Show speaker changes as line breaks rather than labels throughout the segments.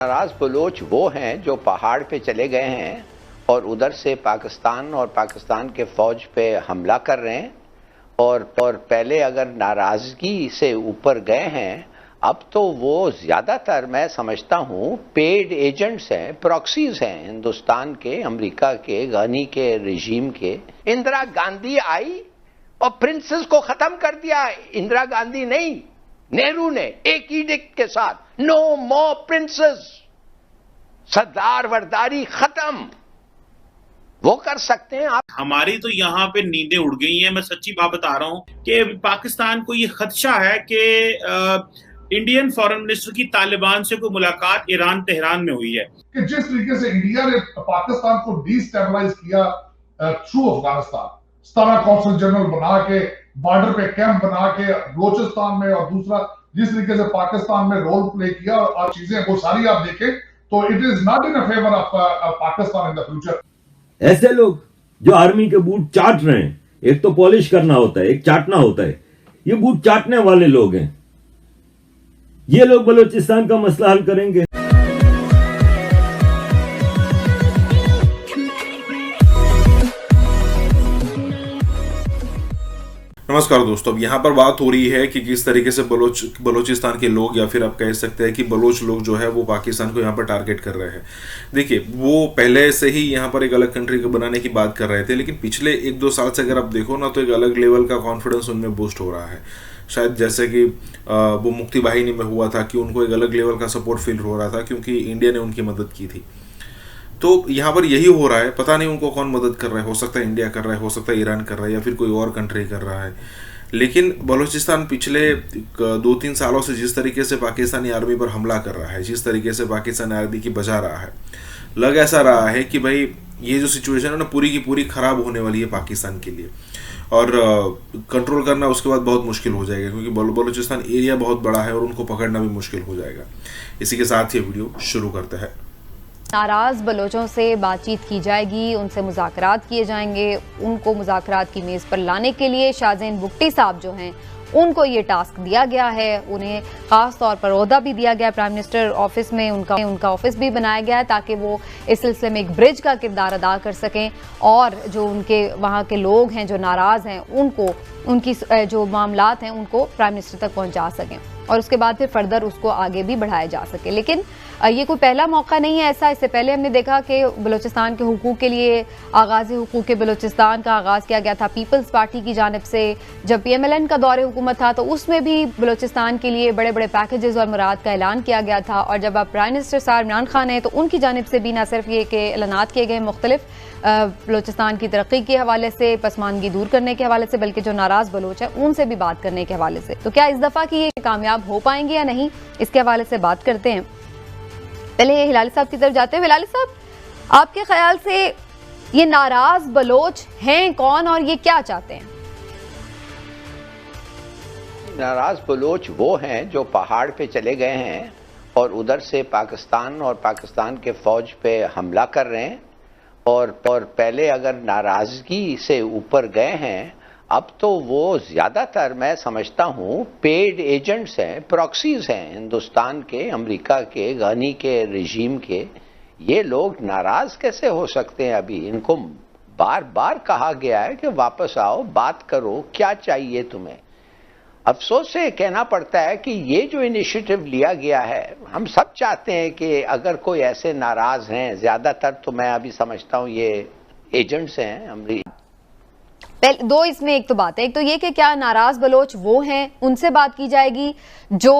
नाराज बलोच वो हैं जो पहाड़ पे चले गए हैं और उधर से पाकिस्तान और पाकिस्तान के फौज पे हमला कर रहे हैं और पहले अगर नाराजगी से ऊपर गए हैं, अब तो वो ज्यादातर मैं समझता हूं पेड एजेंट्स हैं, प्रॉक्सीज हैं हिंदुस्तान के, अमेरिका के, गनी के रिजीम के। इंदिरा गांधी आई और प्रिंसेस को खत्म कर दिया। इंदिरा गांधी नहीं, नेहरू ने एक एडिक्ट के साथ, नो मोर प्रिंसेस, सरदार वरदारी खत्म। वो कर सकते हैं आप।
हमारी तो यहाँ पे नींदें उड़ गई हैं। मैं सच्ची बात बता रहा हूँ कि पाकिस्तान को ये खदशा है कि इंडियन फॉरेन मिनिस्टर की तालिबान से कोई मुलाकात ईरान तेहरान में हुई है
कि जिस तरीके से इंडिया ने पाकिस्तान को डिस्टेबलाइज किया थ्रू अफगानिस्तान, 17 कौंसल जनरल बना के, बॉर्डर पे कैंप बना के बलोचिस्तान में, और दूसरा जिस तरीके से पाकिस्तान में रोल प्ले किया और चीजें वो सारी आप देखें तो it is not in favour of Pakistan in the future.
ऐसे लोग जो आर्मी के बूट चाट रहे हैं, एक तो पॉलिश करना होता है, एक चाटना होता है, ये बूट चाटने वाले लोग हैं। ये लोग बलूचिस्तान का मसला हल करेंगे।
नमस्कार दोस्तों, अब यहाँ पर बात हो रही है कि किस तरीके से बलोचिस्तान के लोग, या फिर आप कह सकते हैं कि बलोच लोग जो है वो पाकिस्तान को यहाँ पर टारगेट कर रहे हैं। देखिए, वो पहले से ही यहाँ पर एक अलग कंट्री को बनाने की बात कर रहे थे, लेकिन पिछले 1-2 साल से अगर आप देखो ना तो एक अलग लेवल का कॉन्फिडेंस उनमें बूस्ट हो रहा है। शायद जैसे कि वो मुक्ति वाहिनी में हुआ था कि उनको एक अलग लेवल का सपोर्ट फील हो रहा था क्योंकि इंडिया ने उनकी मदद की थी। तो यहाँ पर यही हो रहा है। पता नहीं उनको कौन मदद कर रहा है, हो सकता है इंडिया कर रहा है, हो सकता है ईरान कर रहा है, या फिर कोई और कंट्री कर रहा है। लेकिन बलूचिस्तान पिछले 2-3 सालों से जिस तरीके से पाकिस्तानी आर्मी पर हमला कर रहा है, जिस तरीके से पाकिस्तानी आर्मी की बजा रहा है, लग ऐसा रहा है कि भाई ये जो सिचुएशन है ना पूरी की पूरी खराब होने वाली है पाकिस्तान के लिए, और कंट्रोल करना उसके बाद बहुत मुश्किल हो जाएगा क्योंकि बलूचिस्तान एरिया बहुत बड़ा है और उनको पकड़ना भी मुश्किल हो जाएगा। इसी के साथ ये वीडियो शुरू करते हैं।
नाराज बलोचों से बातचीत की जाएगी, उनसे मुज़ाकरात किए जाएंगे। उनको मुज़ाकरात की मेज़ पर लाने के लिए शाहज़ैन बुगटी साहब जो हैं उनको ये टास्क दिया गया है। उन्हें ख़ास तौर पर ओहदा भी दिया गया, प्राइम मिनिस्टर ऑफिस में उनका ऑफिस भी बनाया गया है ताकि वो इस सिलसिले में एक ब्रिज का किरदार अदा कर सकें और जो उनके वहाँ के लोग हैं जो नाराज़ हैं उनको उनकी जो मामलात हैं उनको प्राइम मिनिस्टर तक पहुँचा सकें और उसके बाद फिर फर्दर उसको आगे भी बढ़ाया जा सके। लेकिन ये कोई पहला मौका नहीं है ऐसा। इससे पहले हमने देखा कि बलूचिस्तान के हुकूक के लिए आगाज़ हुकूक के बलूचिस्तान का आगाज़ किया गया था पीपल्स पार्टी की जानिब से। जब PMLN का दौरे हुकूमत था तो उसमें भी बलूचिस्तान के लिए बड़े बड़े पैकेजेस और मुराद का ऐलान किया गया था। और जब अब प्राइम मिनिस्टर साहब इमरान खान हैं तो उनकी जानिब से भी न सिर्फ ये कि ऐलानात किए गए मुख्तलिफ बलूचिस्तान की तरक्की के हवाले से, पसमानगी दूर करने के हवाले से, बल्कि जो नाराज़ बलोच हैं उनसे भी बात करने के हवाले से। तो क्या इस दफ़ा की ये कामयाब हो पाएंगे या नहीं, इसके हवाले से बात करते हैं। पहले ये हिलाली साहब की तरफ जाते हैं। हिलाली साहब, आपके ख्याल से ये नाराज बलोच हैं कौन और ये क्या चाहते हैं?
नाराज बलोच वो हैं जो पहाड़ पे चले गए हैं और उधर से पाकिस्तान और पाकिस्तान के फौज पे हमला कर रहे हैं और पहले अगर नाराजगी से ऊपर गए हैं, अब तो वो ज्यादातर मैं समझता हूं पेड एजेंट्स हैं, प्रॉक्सीज हैं हिंदुस्तान के, अमेरिका के, गनी के रिजीम के। ये लोग नाराज कैसे हो सकते हैं? अभी इनको बार बार कहा गया है कि वापस आओ, बात करो, क्या चाहिए तुम्हें। अफसोस से कहना पड़ता है कि ये जो इनिशिएटिव लिया गया है, हम सब चाहते हैं कि अगर कोई ऐसे नाराज हैं, ज्यादातर तो मैं अभी समझता हूं ये एजेंट्स हैं अमेरिका।
पहले दो इसमें एक तो बात है, एक तो ये कि क्या नाराज बलोच वो हैं, उनसे बात की जाएगी जो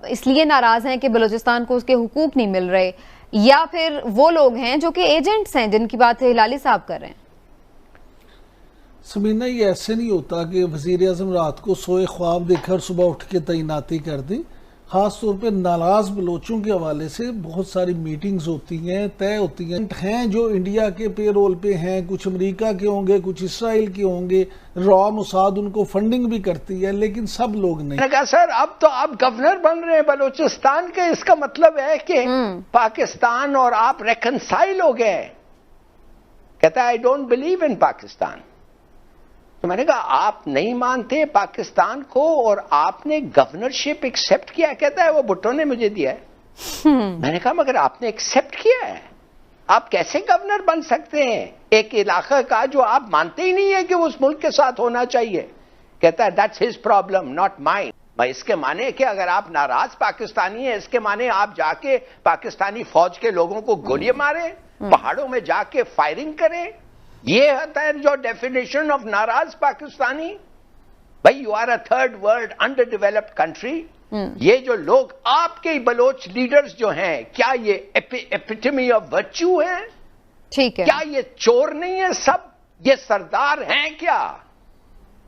इसलिए नाराज हैं कि बलूचिस्तान को उसके हुकूक नहीं मिल रहे, या फिर वो लोग हैं जो कि एजेंट्स हैं जिनकी बात हिलाली साहब कर रहे हैं।
समीना, ये ऐसे नहीं होता कि वज़ीर आज़म रात को सोए ख्वाब देखकर सुबह उठ के तैनाती कर दी। ख़ास तौर पे नाराज़ बलोचों के हवाले से बहुत सारी मीटिंग्स होती हैं, तय होती हैं जो इंडिया के पे रोल पे हैं, कुछ अमेरिका के होंगे, कुछ इसराइल के होंगे, रॉ मुसाद उनको फंडिंग भी करती है, लेकिन सब लोग नहीं।
मैंने कहा सर अब तो आप गवर्नर बन रहे हैं बलूचिस्तान के, इसका मतलब है कि पाकिस्तान और आप रेकनसाइल हो गए। कहता है I don't believe in Pakistan. तो मैंने कहा आप नहीं मानते पाकिस्तान को और आपने गवर्नरशिप एक्सेप्ट किया? कहता है वो भुट्टो ने मुझे दिया है। मैंने कहा मगर आपने एक्सेप्ट किया है, आप कैसे गवर्नर बन सकते हैं एक इलाका का जो आप मानते ही नहीं है कि उस मुल्क के साथ होना चाहिए? कहता है that's his problem not mine. भाई इसके माने कि अगर आप नाराज पाकिस्तानी हैं, इसके माने आप जाके पाकिस्तानी फौज के लोगों को गोलियां मारे, पहाड़ों में जाके फायरिंग करें? ये होता है जो डेफिनेशन ऑफ नाराज पाकिस्तानी? भाई you are a third world underdeveloped country. ये जो लोग आपके बलोच लीडर्स जो हैं, क्या ये एपिटमी ऑफ वर्च्यू है?
ठीक है,
क्या ये चोर नहीं है? सब ये सरदार हैं क्या?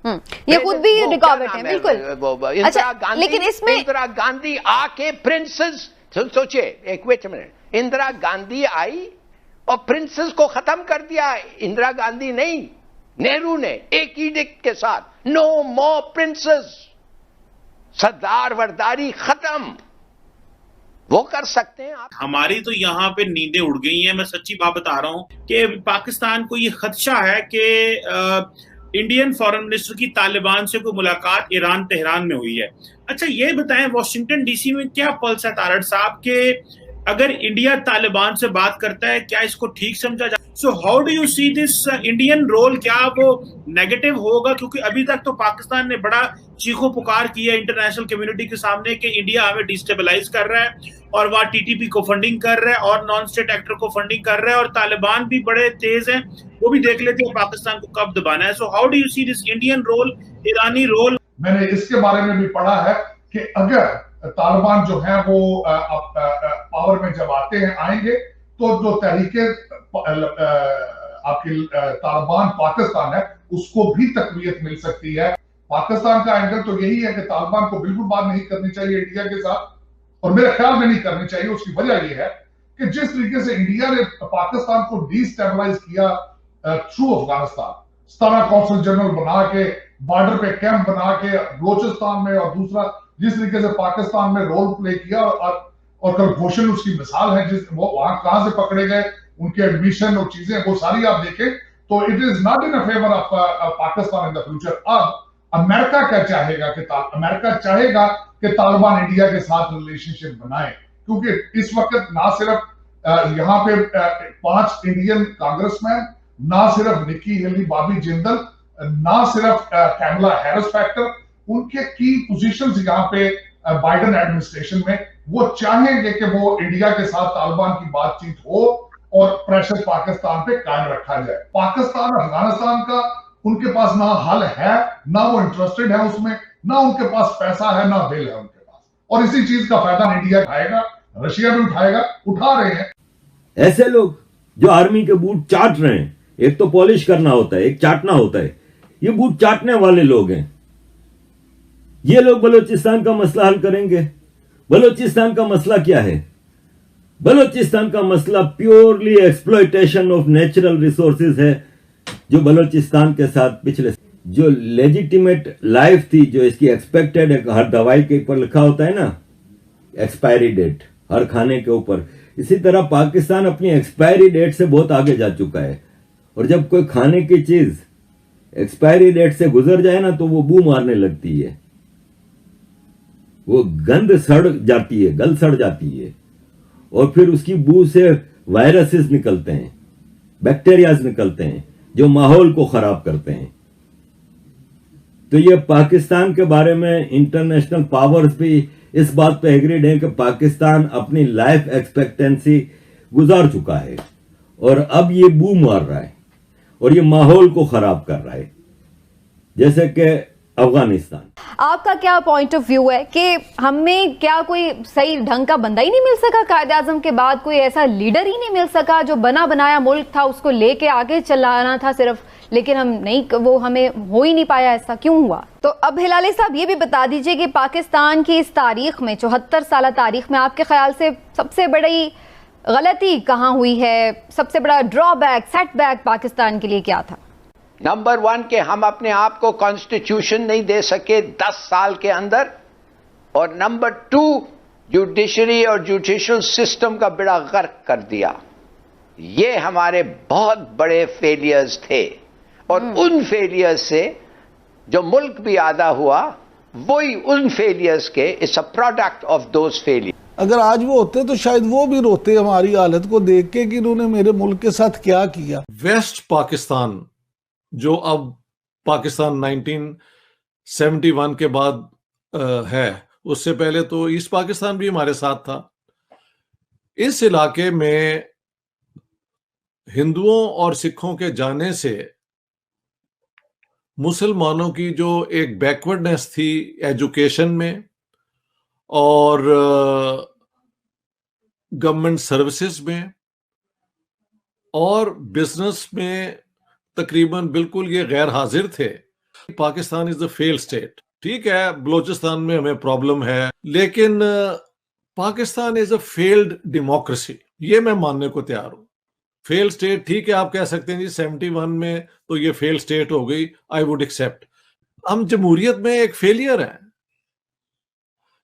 ये खुद भी रिकॉर्ड है बिल्कुल।
इंदिरा गांधी,
लेकिन इसमें
इंदिरा गांधी आके प्रिंसेस, सोचिए एक मिनट, इंदिरा गांधी आई और प्रिंसेस को खत्म कर दिया। इंदिरा गांधी नहीं, नेहरू ने एक edict के साथ, नो मोर प्रिंसेस, सरदार वरदारी खत्म। वो कर सकते हैं आप।
हमारी तो यहाँ पे नींदें उड़ गई हैं। मैं सच्ची बात बता रहा हूँ कि पाकिस्तान को ये खदशा है कि इंडियन फॉरेन मिनिस्टर की तालिबान से कोई मुलाकात ईरान तेहरान में हुई है। अच्छा ये बताएं, वॉशिंगटन डीसी में क्या पल्स है तारड़ साहब के अगर इंडिया तालिबान से बात करता है, क्या इसको ठीक समझा जाए? So how do you see this Indian role? क्या वो नेगेटिव होगा? क्योंकि अभी तक तो पाकिस्तान ने बड़ा चीखो पुकार किया इंटरनेशनल कम्युनिटी के सामने कि इंडिया हमें डिस्टेबलाइज कर रहा है और वह टीटीपी को फंडिंग कर रहा है और नॉन स्टेट एक्टर को फंडिंग कर रहा है, और तालिबान भी बड़े तेज हैं, वो भी देख लेते हैं पाकिस्तान को कब दबाना है। So how do you see this Indian role, ईरानी रोल?
मैंने इसके बारे में भी पढ़ा है कि अगर तालिबान जो है वो पावर में जब आएंगे तो जो तहरीके आपकी तालिबान पाकिस्तान है उसको भी तकवीयत मिल सकती है। पाकिस्तान का एंगल तो यही है कि तालिबान को बिल्कुल बात नहीं करनी चाहिए इंडिया के साथ, और मेरे ख्याल में नहीं करनी चाहिए। उसकी वजह यह है कि जिस तरीके से इंडिया ने पाकिस्तान को डिस्टेबलाइज किया थ्रू अफगानिस्तान, 17 कौंसल जनरल बना के, बॉर्डर पे कैंप बना के बलोचिस्तान में, और दूसरा जिस तरीके से पाकिस्तान में रोल प्ले किया, और कलभूषण उसकी मिसाल है, जिस वो वहां कहां से पकड़े गए, उनके एडमिशन और चीजें वो सारी आप देखें, तो it is not in favour of Pakistan in the future. अब अमेरिका क्या चाहेगा कि अमेरिका चाहेगा कि तालिबान इंडिया के साथ रिलेशनशिप बनाए, क्योंकि इस वक्त ना सिर्फ यहाँ पे 5 इंडियन कांग्रेसमैन, ना सिर्फ निकी हेली, बॉबी जिंदल, ना सिर्फ कैमला हैरिस फैक्टर, उनके की पोजीशंस यहाँ पे बाइडेन एडमिनिस्ट्रेशन में, वो चाहेंगे कि वो इंडिया के साथ तालिबान की बातचीत हो और प्रेशर पाकिस्तान पे कायम रखा जाए। पाकिस्तान अफगानिस्तान का उनके पास ना हल है, ना वो इंटरेस्टेड है उसमें, ना उनके पास पैसा है, ना बिल है उनके पास, और इसी चीज का फायदा इंडिया उठाएगा, रशिया भी उठाएगा, उठा रहे हैं।
ऐसे लोग जो आर्मी के बूट चाट रहे हैं, एक तो पॉलिश करना होता है, एक चाटना होता है, ये बूट चाटने वाले लोग हैं। ये लोग बलूचिस्तान का मसला हल करेंगे। बलूचिस्तान का मसला क्या है? बलूचिस्तान का मसला purely exploitation of natural resources है, जो बलूचिस्तान के साथ पिछले जो लेजिटिमेट लाइफ थी, जो इसकी एक्सपेक्टेड, हर दवाई के ऊपर लिखा होता है ना एक्सपायरी डेट, हर खाने के ऊपर, इसी तरह पाकिस्तान अपनी एक्सपायरी डेट से बहुत आगे जा चुका है। और जब कोई खाने की चीज एक्सपायरी डेट से गुजर जाए ना, तो वो बू मारने लगती है, वो गंद सड़ जाती है, गल सड़ जाती है, और फिर उसकी बू से वायरसेस निकलते हैं, बैक्टीरियाज निकलते हैं, जो माहौल को खराब करते हैं। तो ये पाकिस्तान के बारे में इंटरनेशनल पावर्स भी इस बात पे एग्रीड है कि पाकिस्तान अपनी लाइफ एक्सपेक्टेंसी गुजार चुका है और अब ये बू मार रहा है और ये माहौल को खराब कर रहा है, जैसे कि अफगानिस्तान।
आपका क्या पॉइंट ऑफ व्यू है कि हमें क्या कोई सही ढंग का बंदा ही नहीं मिल सका? कायदे आजम के बाद कोई ऐसा लीडर ही नहीं मिल सका जो बना बनाया मुल्क था उसको लेके आगे चलाना था सिर्फ, लेकिन हम नहीं, वो हमें हो ही नहीं पाया। ऐसा क्यों हुआ? तो अब हिलाली साहब ये भी बता दीजिए कि पाकिस्तान की इस तारीख में, 74 साल तारीख में, आपके ख्याल से सबसे बड़ी गलती कहाँ हुई है? सबसे बड़ा ड्रॉबैक, सेटबैक पाकिस्तान के लिए क्या था?
नंबर 1 के हम अपने आप को कॉन्स्टिट्यूशन नहीं दे सके 10 साल के अंदर, और नंबर 2 जुडिशरी और जुडिशियल सिस्टम का बेड़ा गर्क कर दिया। ये हमारे बहुत बड़े फेलियर्स थे, और उन फेलियर्स से जो मुल्क भी आधा हुआ, वही उन फेलियर्स के, it's a product of those failure.
अगर आज वो होते तो शायद वो भी रोते हमारी हालत को देख के कि इन्होंने मेरे मुल्क के साथ क्या किया।
वेस्ट पाकिस्तान जो अब पाकिस्तान 1971 के बाद है, उससे पहले तो ईस्ट पाकिस्तान भी हमारे साथ था। इस इलाके में हिंदुओं और सिखों के जाने से मुसलमानों की जो एक बैकवर्डनेस थी एजुकेशन में और गवर्नमेंट सर्विसेज में और बिजनेस में तकरीबन बिल्कुल ये गैर हाजिर थे। Pakistan is the failed state. ठीक है, बलोचिस्तान में हमें प्रॉब्लम है, लेकिन Pakistan is a failed democracy, ये मैं मानने को तैयार हूं। फेल स्टेट ठीक है, आप कह सकते हैं जी 71 में तो ये फेल स्टेट हो गई, आई वुड एक्सेप्ट। हम जमहूरियत में एक फेलियर है।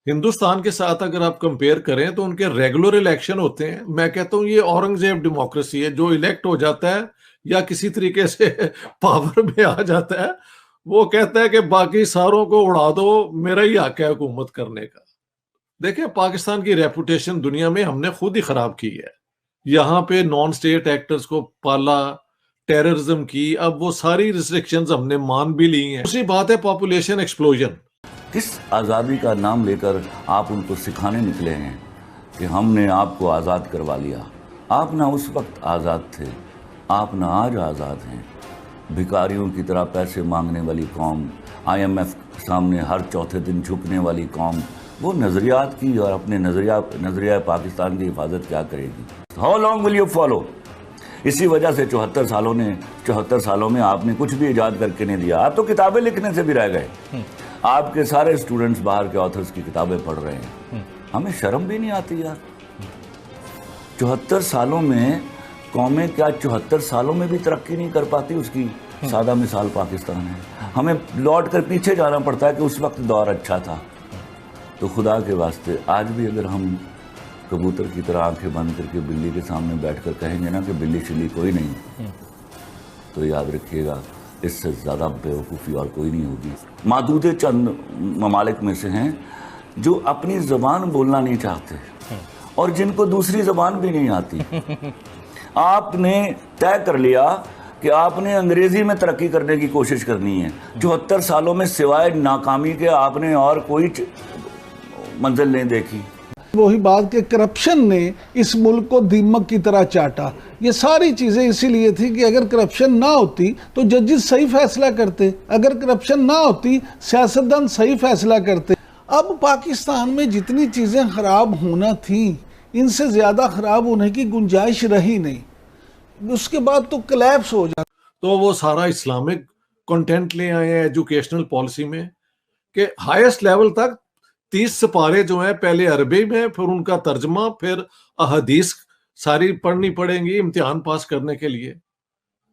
हिंदुस्तान के साथ अगर आप कंपेयर करें तो उनके रेगुलर इलेक्शन होते हैं। मैं कहता हूं ये औरंगजेब डेमोक्रेसी है, जो इलेक्ट हो जाता है या किसी तरीके से पावर में आ जाता है, वो कहता है कि बाकी सारों को उड़ा दो, मेरा ही हक है हुकूमत करने का। देखिए, पाकिस्तान की रेपुटेशन दुनिया में हमने खुद ही खराब की है। यहाँ पे नॉन स्टेट एक्टर्स को पाला, टेररिज्म की, अब वो सारी रिस्ट्रिक्शंस हमने मान भी ली हैं। दूसरी बात है पॉपुलेशन एक्सप्लोजन।
किस आज़ादी का नाम लेकर आप उनको सिखाने निकले हैं कि हमने आपको आज़ाद करवा लिया। आप ना उस वक्त आज़ाद थे, आप ना आज आज़ाद हैं। भिखारियों की तरह पैसे मांगने वाली कौम, IMF सामने हर चौथे दिन झुकने वाली कौम, वो नज़रियात की और अपने नज़रिया पाकिस्तान की हिफाजत क्या करेगी? How long will you follow? इसी वजह से 74 सालों में आपने कुछ भी ईजाद करके नहीं दिया। आप तो किताबें लिखने से भी रह गए। आपके सारे स्टूडेंट्स बाहर के ऑथर्स की किताबें पढ़ रहे हैं। हमें शर्म भी नहीं आती यार। 74 सालों में कौमें क्या 74 सालों में भी तरक्की नहीं कर पाती? उसकी सादा मिसाल पाकिस्तान है। हमें लौट कर पीछे जाना पड़ता है कि उस वक्त दौर अच्छा था। तो खुदा के वास्ते आज भी अगर हम कबूतर की तरह आंखें बंद करके बिल्ली के सामने बैठकर कहेंगे ना कि बिल्ली शिल्ली कोई नहीं, तो याद रखिएगा इससे ज़्यादा बेवकूफ़ी और कोई नहीं होगी। मादूदे चंद ममालिक में से हैं जो अपनी ज़बान बोलना नहीं चाहते और जिनको दूसरी ज़बान भी नहीं आती। आपने तय कर लिया कि आपने अंग्रेज़ी में तरक्की करने की कोशिश करनी है। 74 सालों में सिवाय नाकामी के आपने और कोई मंजिल नहीं देखी।
वही बात कि करप्शन ने इस मुल्क को दीमक की तरह चाटा। ये सारी चीज़ें इसीलिए थी कि अगर करप्शन ना होती तो जजेस सही फैसला करते, अगर करप्शन ना होती सियासतदान सही फैसला करते। अब पाकिस्तान में जितनी चीज़ें ख़राब होना थी, इनसे ज़्यादा ख़राब होने की गुंजाइश रही नहीं। उसके बाद तो कोलैप्स हो जाता।
तो वो सारा इस्लामिक कंटेंट ले आए हैं एजुकेशनल पॉलिसी में कि हाईएस्ट लेवल तक 30 सिपारे जो हैं पहले अरबी में, फिर उनका तर्जमा, फिर अहदीस सारी पढ़नी पड़ेंगी इम्तिहान पास करने के लिए।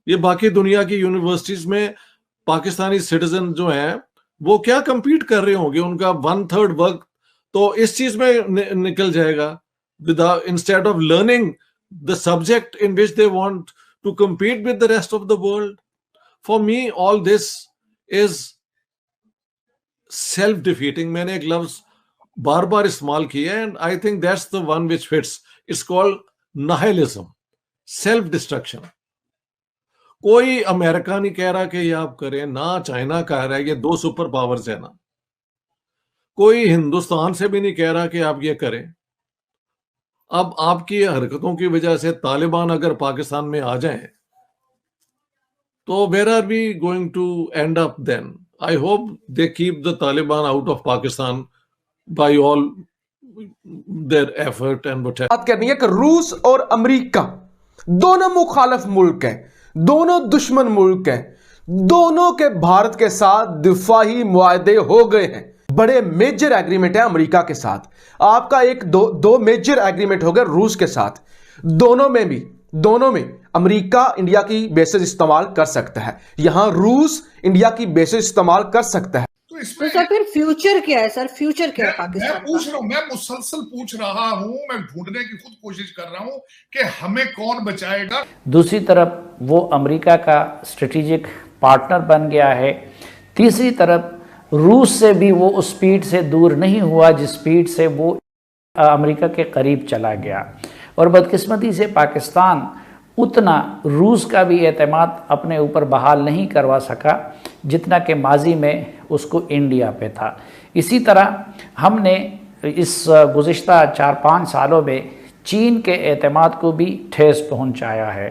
ये बाकी दुनिया की यूनिवर्सिटीज में पाकिस्तानी सिटीजन जो हैं वो क्या compete कर रहे होंगे? उनका 1/3 वर्क तो इस चीज में निकल जाएगा। Instead of learning the subject in which they want to compete with the rest of the world. For me, all this is self-defeating. मैंने एक लफ्ज बार बार इस्तेमाल किया है and I think that's the one which fits. It's called nihilism, self-destruction. कोई America नहीं कह रहा कि ये आप करें, ना चाइना कह रहा है, ये 2 सुपर पावर्स है ना। कोई हिंदुस्तान से भी नहीं कह रहा कि आप ये करें। अब आपकी हरकतों की वजह से तालिबान अगर पाकिस्तान में आ जाएं तो where are we going to end up then? I hope they keep the Taliban out of Pakistan by all their effort and whatever.
बात करनी है कि रूस और अमेरिका दोनों मुखालिफ मुल्क हैं, दोनों दुश्मन मुल्क हैं, दोनों के भारत के साथ दिफाही मुआहदे हो गए हैं। बड़े मेजर एग्रीमेंट है अमेरिका के साथ। आपका एक दो मेजर एग्रीमेंट हो गए रूस के साथ। दोनों में अमेरिका इंडिया की बेसेस इस्तेमाल कर सकता है, यहां रूस इंडिया की बेसेस इस्तेमाल कर सकता है।
तो इसमें सर फिर फ्यूचर क्या है? सर फ्यूचर क्या है पाकिस्तान?
मैं पूछ रहा हूं, मैं मुसलसल पूछ रहा हूं, मैं ढूंढने की खुद कोशिश कर रहा हूं कि हमें कौन बचाएगा।
दूसरी तरफ वो अमेरिका का स्ट्रेटेजिक पार्टनर बन गया है। तीसरी तरफ रूस से भी वो उस स्पीड से दूर नहीं हुआ जिस स्पीड से वो अमेरिका के करीब चला गया और बदकिस्मती से पाकिस्तान उतना रूस का भी एतमाद अपने ऊपर बहाल नहीं करवा सका जितना कि माजी में उसको इंडिया पे था। इसी तरह हमने इस गुज़िश्ता 4-5 सालों में चीन के एतमाद को भी ठेस पहुंचाया है।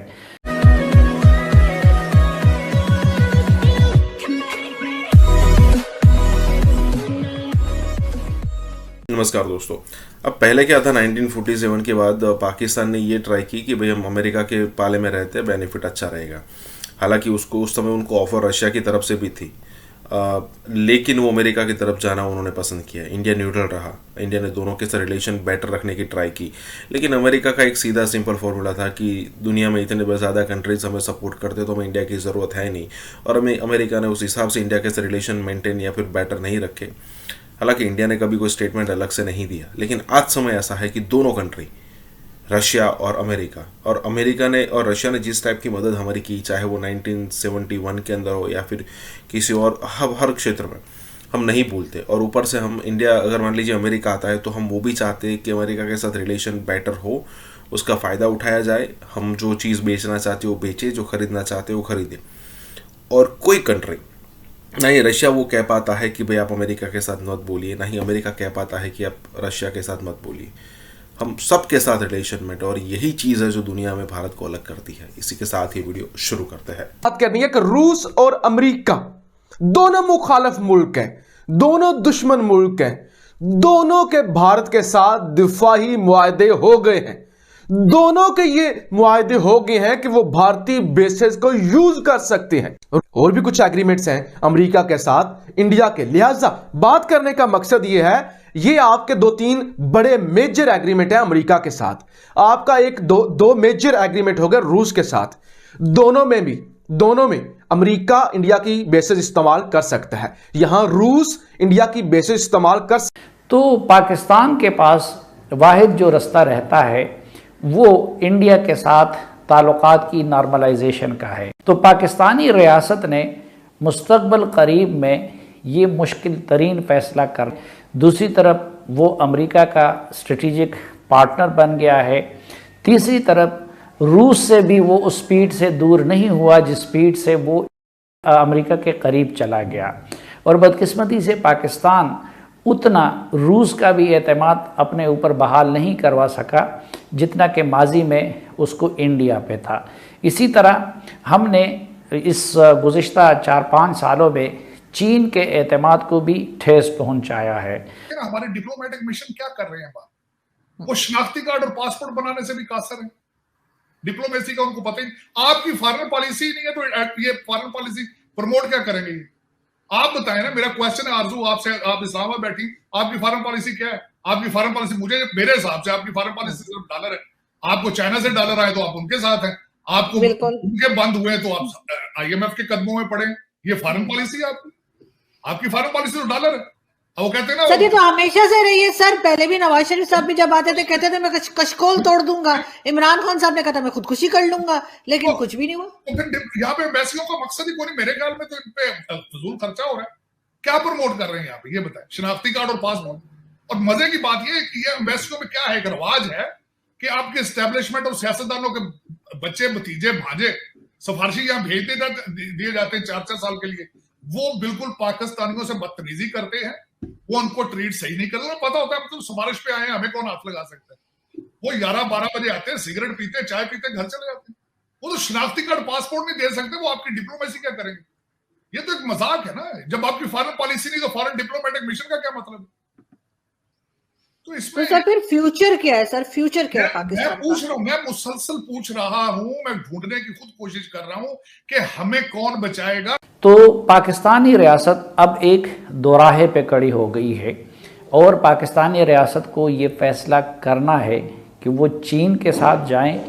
नमस्कार दोस्तों, अब पहले क्या था, 1947 के बाद पाकिस्तान ने ये ट्राई की कि भाई हम अमेरिका के पाले में रहते हैं, बेनिफिट अच्छा रहेगा। हालांकि उसको उस समय उनको ऑफर रशिया की तरफ से भी थी, लेकिन वो अमेरिका की तरफ जाना उन्होंने पसंद किया। इंडिया न्यूट्रल रहा, इंडिया ने दोनों के साथ रिलेशन बेटर रखने की ट्राई की, लेकिन अमेरिका का एक सीधा सिंपल फॉर्मूला था कि दुनिया में इतने ज़्यादा कंट्रीज हमें सपोर्ट करते तो हमें इंडिया की ज़रूरत है नहीं, और हमें अमेरिका ने उस हिसाब से इंडिया के साथ रिलेशन मेंटेन या फिर बेटर नहीं रखे। हालांकि इंडिया ने कभी कोई स्टेटमेंट अलग से नहीं दिया, लेकिन आज समय ऐसा है कि दोनों कंट्री, रशिया और अमेरिका ने और रशिया ने जिस टाइप की मदद हमारी की, चाहे वो 1971 के अंदर हो या फिर किसी और, हर क्षेत्र में हम नहीं भूलते। और ऊपर से हम इंडिया, अगर मान लीजिए अमेरिका आता है तो हम वो भी चाहते हैं कि अमेरिका के साथ रिलेशन बेटर हो, उसका फ़ायदा उठाया जाए, हम जो चीज़ बेचना चाहते हो वो बेचे, जो खरीदना चाहते हो वो खरीदे। और कोई कंट्री, ना ही रशिया वो कह पाता है कि भाई आप अमेरिका के साथ मत बोलिए, ना ही अमेरिका कह पाता है कि आप रशिया के साथ मत बोलिए। हम सबके साथ रिलेशन में, और यही चीज़ है जो दुनिया में भारत को अलग करती है। इसी के साथ ही वीडियो शुरू करते हैं।
बात करनी है कि रूस और अमेरिका दोनों मुखालिफ मुल्क हैं, दोनों दुश्मन मुल्क हैं, दोनों के भारत के साथ दिफाही मुआहदे हो गए हैं। दोनों के ये मुआहदे हो गए हैं कि वो भारतीय बेसेस को यूज कर सकते हैं, और भी कुछ एग्रीमेंट्स हैं अमेरिका के साथ इंडिया के। लिहाजा बात करने का मकसद ये है, ये आपके 2-3 बड़े मेजर एग्रीमेंट है अमेरिका के साथ। आपका एक दो मेजर एग्रीमेंट हो गया रूस के साथ। दोनों में अमेरिका इंडिया की बेसेस इस्तेमाल कर सकता है, यहां रूस इंडिया की बेसेस इस्तेमाल कर।
तो पाकिस्तान के पास वाहिद जो रास्ता रहता है वो इंडिया के साथ ताल्लुकात की नॉर्मलाइजेशन का है। तो पाकिस्तानी रियासत ने मुस्तकबिल करीब में ये मुश्किल तरीन फैसला कर, दूसरी तरफ वो अमेरिका का स्ट्रेटेजिक पार्टनर बन गया है, तीसरी तरफ रूस से भी वो उस स्पीड से दूर नहीं हुआ जिस स्पीड से वो अमेरिका के करीब चला गया। और बदकिस्मती से पाकिस्तान उतना रूस का भी एतमाद अपने ऊपर बहाल नहीं करवा सका जितना कि माजी में उसको इंडिया पे था। इसी तरह हमने इस गुज़िश्ता 4-5 सालों में चीन के एतमाद को भी ठेस पहुंचाया है।
हमारे डिप्लोमेटिक मिशन क्या कर रहे हैं बात, वो शनाख्ती कार्ड और पासपोर्ट बनाने से भी कासर है। डिप्लोमेसी का उनको पता ही नहीं। आपकी फॉरेन पॉलिसी नहीं है तो ये फॉरेन पॉलिसी प्रमोट क्या करेंगे? आप बताएं ना। मेरा क्वेश्चन है आरजू आपसे, आप इस्लामाबाद बैठी, आपकी फॉरेन पॉलिसी क्या है? आपकी फॉरेन पॉलिसी, मेरे हिसाब से आपकी फॉरेन पॉलिसी सिर्फ डॉलर है। आपको चाइना से डॉलर आए तो आप उनके साथ हैं, आपको उनके बंद हुए तो आप IMF के कदमों में पड़े। ये फॉरेन पॉलिसी है आपकी फॉरेन पॉलिसी तो डॉलर है। वो कहते हैं ना
सर, ये तो हमेशा से रही है सर। पहले भी नवाज शरीफ साहब भी जब आते थे कहते थे मैं कशकोल तोड़ दूंगा। इमरान खान साहब ने कहा था मैं खुदकुशी कर लूंगा, लेकिन कुछ भी नहीं हुआ।
तो फिर यहाँ पे एम्बेसियों का मकसद ही कोई नहीं। मेरे ख्याल में तो इन पे फजूल खर्चा हो रहा है। क्या प्रमोट कर रहे हैं यहाँ पे, ये बताएं। शनाख्ती कार्ड और पासपोर्ट। और मजे की बात ये कि ये एम्बेसियों में क्या है, एक रवाज है कि आपके एस्टेब्लिशमेंट और सियासतदानों के बच्चे, भतीजे, भांजे सिफारशी यहाँ भेज दिए जाते हैं 4-4 साल के लिए। वो बिल्कुल पाकिस्तानियों से बदतमीजी करते हैं, वो उनको ट्रीट सही नहीं करते। पता होता है मतलब सिफारिश पे आए हैं, हमें कौन हाथ लगा सकता है। वो 11-12 बजे आते हैं, सिगरेट पीते, चाय पीते, घर चले जाते हैं। वो तो शनाख्ती कार्ड पासपोर्ट नहीं दे सकते, वो आपकी डिप्लोमेसी क्या करेंगे? ये तो एक मजाक है ना। जब आपकी फॉरेन पॉलिसी नहीं तो फॉरेन डिप्लोमेटिक मिशन का क्या मतलब है? तो इसमें
तो सर फिर फ्यूचर क्या है सर? फ्यूचर क्या है पाकिस्तान?
मैं पूछ रहा हूं, मैं मुसलसल पूछ रहा हूं, मैं ढूंढने की खुद कोशिश कर रहा हूं कि हमें कौन बचाएगा।
तो पाकिस्तानी रियासत अब एक दोराहे पे खड़ी हो गई है और पाकिस्तानी रियासत को ये फैसला करना है कि वो चीन के साथ जाएं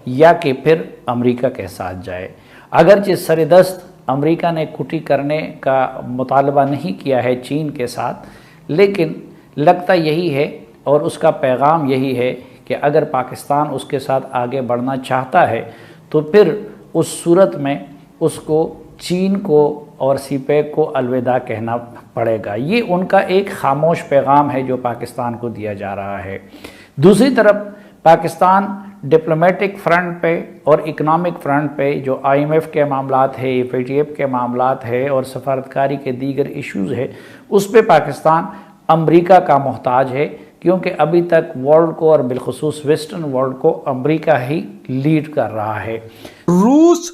या कि फिर अमेरिका के साथ जाए। अगरचे सरदस्त अमेरिका ने कुटी करने का मुतालबा नहीं किया है चीन के साथ, लेकिन लगता यही है और उसका पैगाम यही है कि अगर पाकिस्तान उसके साथ आगे बढ़ना चाहता है तो फिर उस सूरत में उसको चीन को और सीपैक को अलविदा कहना पड़ेगा। ये उनका एक खामोश पैगाम है जो पाकिस्तान को दिया जा रहा है। दूसरी तरफ पाकिस्तान डिप्लोमेटिक फ्रंट पे और इकनॉमिक फ्रंट पे जो IMF के मामलात है, FATF के मामलात है और सफारतकारी के दीगर इश्यूज़ है, उस पे पाकिस्तान अमेरिका का मोहताज है, क्योंकि अभी तक वर्ल्ड को और बिलखुसूस वेस्टर्न वर्ल्ड को अमेरिका ही लीड कर रहा है।
रूस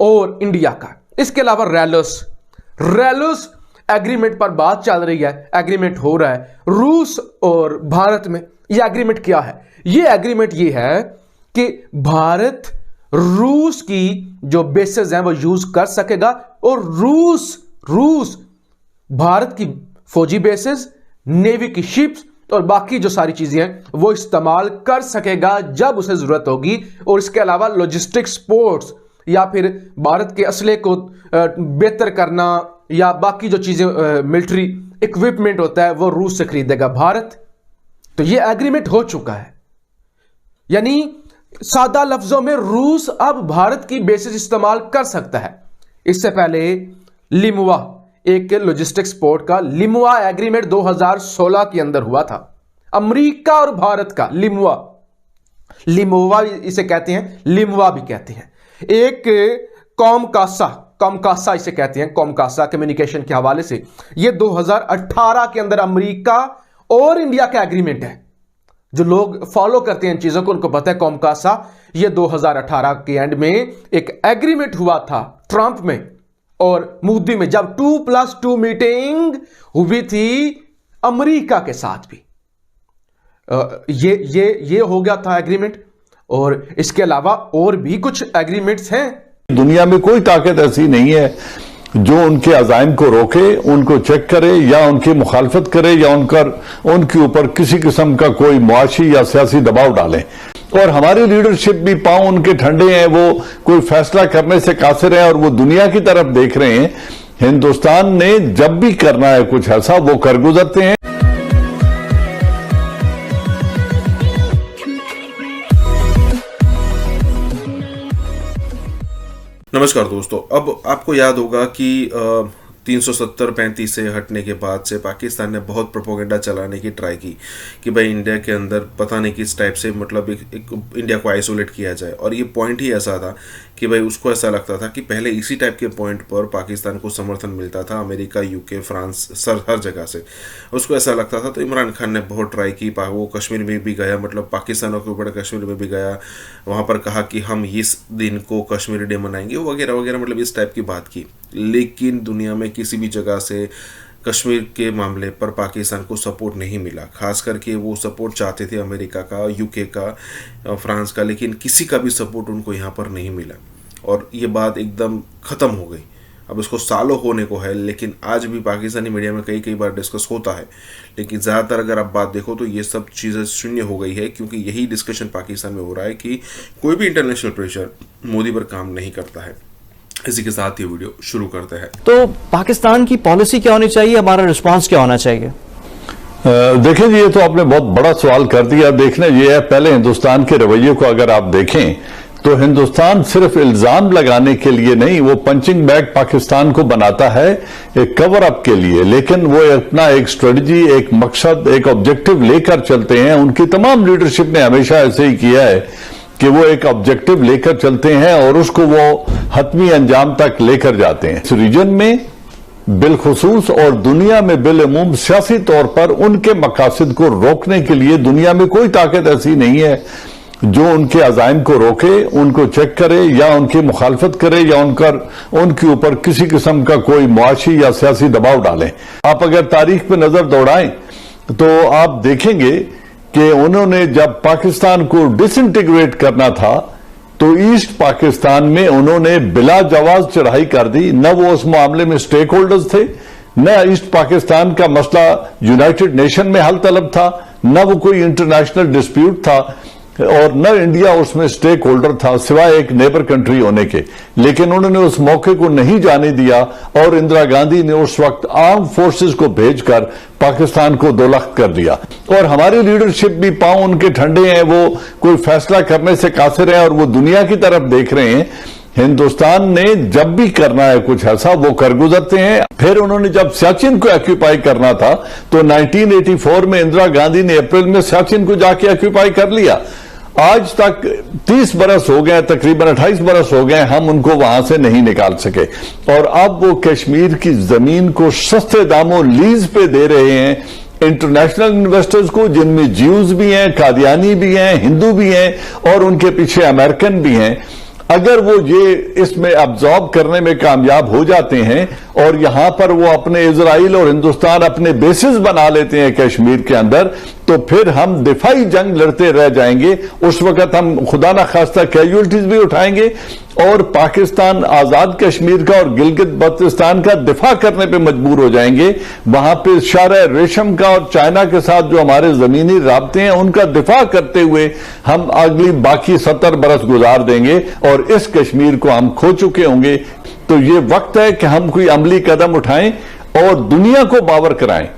और इंडिया का, इसके अलावा रेलस एग्रीमेंट पर बात चल रही है, एग्रीमेंट हो रहा है रूस और भारत में। यह एग्रीमेंट क्या है? यह एग्रीमेंट ये है कि भारत रूस की जो बेसेस हैं वो यूज कर सकेगा और रूस भारत की फौजी बेसेस, नेवी की शिप्स और बाकी जो सारी चीजें हैं वो इस्तेमाल कर सकेगा जब उसे जरूरत होगी। और इसके अलावा लॉजिस्टिक सपोर्ट्स या फिर भारत के असले को बेहतर करना या बाकी जो चीजें मिलिट्री इक्विपमेंट होता है वो रूस से खरीदेगा भारत। तो ये एग्रीमेंट हो चुका है, यानी सादा लफ्जों में रूस अब भारत की बेसिस इस्तेमाल कर सकता है। इससे पहले लिमुआ, एक लॉजिस्टिक सपोर्ट का लिमुआ एग्रीमेंट 2016 के अंदर हुआ था, अमेरिका और भारत का। लिमुआ इसे कहते हैं, लिमुआ भी कहते हैं। एक कॉमकासा इसे कहते हैं, कॉमकासा कम्युनिकेशन के हवाले से। यह 2018 के अंदर अमेरिका और इंडिया का एग्रीमेंट है। जो लोग फॉलो करते हैं इन चीजों को उनको पता है कॉमकासा। यह 2018 के एंड में एक एग्रीमेंट हुआ था ट्रंप में और मोदी में, जब 2+2 मीटिंग हुई थी अमेरिका के साथ भी। ये हो गया था एग्रीमेंट। और इसके अलावा और भी कुछ एग्रीमेंट्स हैं।
दुनिया में कोई ताकत ऐसी नहीं है जो उनके अज़ाइम को रोके, उनको चेक करे या उनकी मुखालफत करे या उनके ऊपर किसी किस्म का कोई मुआशी या सियासी दबाव डाले। और हमारी लीडरशिप भी पांव उनके ठंडे हैं, वो कोई फैसला करने से कासिर है और वो दुनिया की तरफ देख रहे हैं। हिंदुस्तान ने जब भी करना है कुछ ऐसा वो कर गुजरते हैं।
नमस्कार दोस्तों, अब आपको याद होगा कि 370-35 से हटने के बाद से पाकिस्तान ने बहुत प्रोपोगेंडा चलाने की ट्राई की कि भाई इंडिया के अंदर पता नहीं किस टाइप से मतलब एक इंडिया को आइसोलेट किया जाए। और ये पॉइंट ही ऐसा था कि भाई उसको ऐसा लगता था कि पहले इसी टाइप के पॉइंट पर पाकिस्तान को समर्थन मिलता था, अमेरिका, यूके, फ्रांस, हर जगह से उसको ऐसा लगता था। तो इमरान खान ने बहुत ट्राई की, वो कश्मीर में भी गया, मतलब पाकिस्तान के ऊपर कश्मीर में भी गया, वहाँ पर कहा कि हम इस दिन को कश्मीरी डे मनाएंगे वगैरह वगैरह, मतलब इस टाइप की बात की। लेकिन दुनिया में किसी भी जगह से कश्मीर के मामले पर पाकिस्तान को सपोर्ट नहीं मिला। खास करके वो सपोर्ट चाहते थे अमेरिका का, यूके का, फ्रांस का, लेकिन किसी का भी सपोर्ट उनको यहाँ पर नहीं मिला और ये बात एकदम ख़त्म हो गई। अब इसको सालों होने को है, लेकिन आज भी पाकिस्तानी मीडिया में कई बार डिस्कस होता है, लेकिन ज़्यादातर अगर आप बात देखो तो ये सब चीज़ें शून्य हो गई है, क्योंकि यही डिस्कशन पाकिस्तान में हो रहा है कि कोई भी इंटरनेशनल प्रेशर मोदी पर काम नहीं करता है। इसी के साथ ये वीडियो शुरू करते हैं।
तो पाकिस्तान की पॉलिसी क्या होनी चाहिए, हमारा रिस्पांस क्या होना चाहिए?
देखें जी, ये तो आपने बहुत बड़ा सवाल कर दिया। देखना ये है, पहले हिंदुस्तान के रवैये को अगर आप देखें तो हिंदुस्तान सिर्फ इल्जाम लगाने के लिए नहीं, वो पंचिंग बैग पाकिस्तान को बनाता है एक कवर अप के लिए, लेकिन वो अपना एक स्ट्रेटजी, एक मकसद, एक ऑब्जेक्टिव लेकर चलते हैं। उनकी तमाम लीडरशिप ने हमेशा ऐसे ही किया है कि वो एक ऑब्जेक्टिव लेकर चलते हैं और उसको वो हतमी अंजाम तक लेकर जाते हैं। इस रीजन में बिलखुसूस और दुनिया में बिलअमूम सियासी तौर पर उनके मकासद को रोकने के लिए दुनिया में कोई ताकत ऐसी नहीं है जो उनके अज़ाइम को रोके, उनको चेक करे या उनकी मुखालफत करे या उनके ऊपर किसी किस्म का कोई मुआशी या सियासी दबाव डालें। आप अगर तारीख पर नजर दौड़ाएं तो आप देखेंगे कि उन्होंने जब पाकिस्तान को डिसइंटीग्रेट करना था तो ईस्ट पाकिस्तान में उन्होंने बिला जवाज चढ़ाई कर दी। न वो उस मामले में स्टेक होल्डर्स थे, न ईस्ट पाकिस्तान का मसला यूनाइटेड नेशन में हल तलब था, न वो कोई इंटरनेशनल डिस्प्यूट था और न इंडिया उसमें स्टेक होल्डर था सिवाय एक नेबर कंट्री होने के। लेकिन उन्होंने उस मौके को नहीं जाने दिया और इंदिरा गांधी ने उस वक्त आर्म फोर्सेस को भेजकर पाकिस्तान को दोलख्त कर दिया। और हमारी लीडरशिप भी पांव उनके ठंडे हैं, वो कोई फैसला करने से कासिर है और वो दुनिया की तरफ देख रहे हैं। हिंदुस्तान ने जब भी करना है कुछ ऐसा वो कर गुजरते हैं। फिर उन्होंने जब सियाचिन को ऑक्यूपाई करना था तो 1984 में इंदिरा गांधी ने अप्रैल में सियाचिन को जाके ऑक्यूपाई कर लिया। आज तक 30 बरस हो गए, तकरीबन 28 बरस हो गए, हम उनको वहां से नहीं निकाल सके। और अब वो कश्मीर की जमीन को सस्ते दामों लीज पे दे रहे हैं इंटरनेशनल इन्वेस्टर्स को, जिनमें ज्यूज भी हैं, कादियानी भी हैं, हिंदू भी हैं और उनके पीछे अमेरिकन भी हैं। अगर वो ये इसमें अब्जॉर्ब करने में कामयाब हो जाते हैं और यहां पर वो अपने इजराइल और हिंदुस्तान अपने बेसिस बना लेते हैं कश्मीर के अंदर, तो फिर हम दिफाई जंग लड़ते रह जाएंगे। उस वक्त हम खुदा ना खास्ता कैजुअलिटीज भी उठाएंगे और पाकिस्तान आजाद कश्मीर का और गिलगित बल्तिस्तान का दिफा करने पे मजबूर हो जाएंगे। वहां पे शारा रेशम का और चाइना के साथ जो हमारे जमीनी राब्ते हैं उनका दिफा करते हुए हम अगली बाकी 70 बरस गुजार देंगे और इस कश्मीर को हम खो चुके होंगे। तो ये वक्त है कि हम कोई अमली कदम उठाएं और दुनिया को बावर कराएं।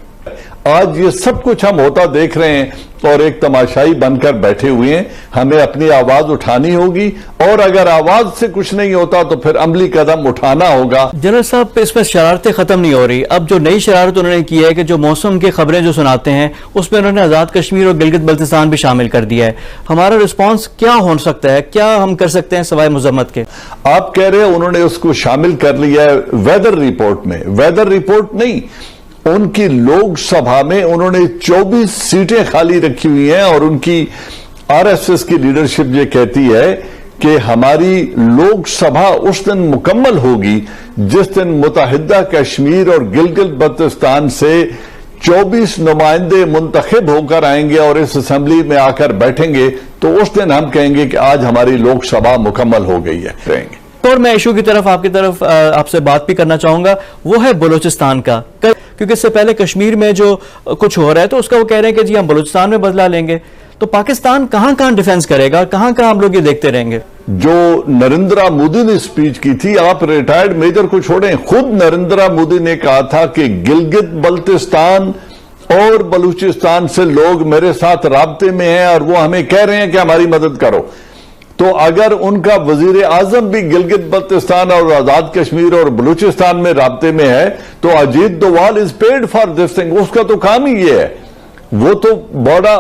आज ये सब कुछ हम होता देख रहे हैं और एक तमाशाई बनकर बैठे हुए हैं। हमें अपनी आवाज उठानी होगी और अगर आवाज से कुछ नहीं होता तो फिर अमली कदम उठाना होगा।
जनरल साहब, इसमें शरारतें खत्म नहीं हो रही। अब जो नई शरारत उन्होंने की है कि जो मौसम की खबरें जो सुनाते हैं उसमें उन्होंने आजाद कश्मीर और गिलगित बल्तिस्तान भी शामिल कर दिया है। हमारा रिस्पॉन्स क्या हो सकता है, क्या हम कर सकते हैं सवाए मुजम्मत के?
आप कह रहे हैं उन्होंने उसको शामिल कर लिया है वेदर रिपोर्ट में। वेदर रिपोर्ट नहीं, उनकी लोकसभा में उन्होंने 24 सीटें खाली रखी हुई हैं और उनकी आरएसएस की लीडरशिप ये कहती है कि हमारी लोकसभा उस दिन मुकम्मल होगी जिस दिन मुत्तहिदा कश्मीर और गिलगित बल्तिस्तान से 24 नुमाइंदे मुंतखब होकर आएंगे और इस असेंबली में आकर बैठेंगे, तो उस दिन हम कहेंगे कि आज हमारी लोकसभा मुकम्मल हो गई है। कहेंगे।
और मैं इशू की तरफ आपसे बात भी करना चाहूंगा, वो है बलूचिस्तान का, क्योंकि इससे पहले कश्मीर में जो कुछ हो रहा है तो उसका वो कह रहे हैं कि जी हम बलूचिस्तान में बदला लेंगे। तो पाकिस्तान कहां कहां डिफेंस करेगा, कहां कहां हम लोग ये देखते रहेंगे?
जो नरेंद्र मोदी ने स्पीच की थी, आप रिटायर्ड मेजर को छोड़ें, खुद नरेंद्र मोदी ने कहा था कि गिलगित बल्तिस्तान और बलूचिस्तान से लोग मेरे साथ राब्ते में हैं और वो हमें कह रहे हैं कि हमारी मदद करो। तो अगर उनका वजीर आजम भी गिलगित बल्तिस्तान और आजाद कश्मीर और बलूचिस्तान में राब्ते में है तो Ajit Doval is paid for this thing. उसका तो काम ही ये है। वो तो बड़ा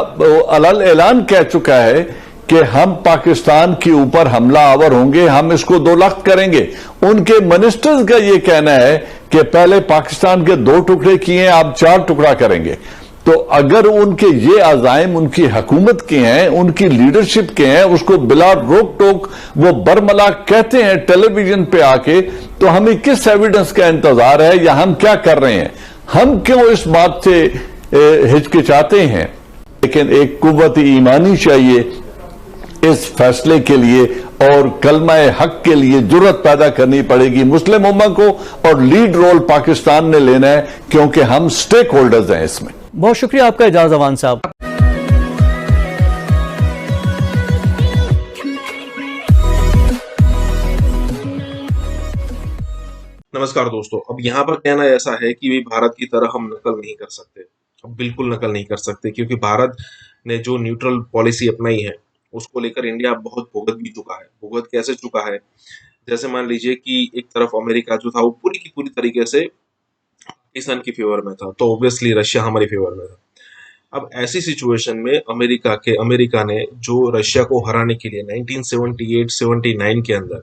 अलल ऐलान कह चुका है कि हम पाकिस्तान के ऊपर हमला आवर होंगे, हम इसको 2 लाख करेंगे। उनके मिनिस्टर्स का ये कहना है कि पहले पाकिस्तान के 2 टुकड़े किए, आप 4 टुकड़ा करेंगे। तो अगर उनके ये अज़ाइम उनकी हुकूमत के हैं, उनकी लीडरशिप के हैं, उसको बिला रोक टोक वो बरमला कहते हैं टेलीविजन पे आके, तो हमें किस एविडेंस का इंतजार है या हम क्या कर रहे हैं? हम क्यों इस बात से हिचकिचाते हैं? लेकिन एक कुव्वत ईमानी चाहिए इस फैसले के लिए और कलमा हक के लिए जुर्रत पैदा करनी पड़ेगी मुस्लिम उम्मा को और लीड रोल पाकिस्तान ने लेना है क्योंकि हम स्टेक होल्डर्स हैं इसमें।
बहुत शुक्रिया आपका इजाज़ अवान साहब।
नमस्कार दोस्तों, अब यहाँ पर कहना ऐसा है कि भाई भारत की तरह हम नकल नहीं कर सकते, अब बिल्कुल नकल नहीं कर सकते, क्योंकि भारत ने जो न्यूट्रल पॉलिसी अपनाई है उसको लेकर इंडिया बहुत भुगत भी चुका है। भुगत कैसे चुका है? जैसे मान लीजिए कि एक तरफ अमेरिका जो था वो पूरी की पूरी तरीके से पाकिस्तान की फेवर में था, तो ऑब्वियसली रशिया हमारी फेवर में था। अब ऐसी सिचुएशन में अमेरिका ने जो रशिया को हराने के लिए 1978-79 के अंदर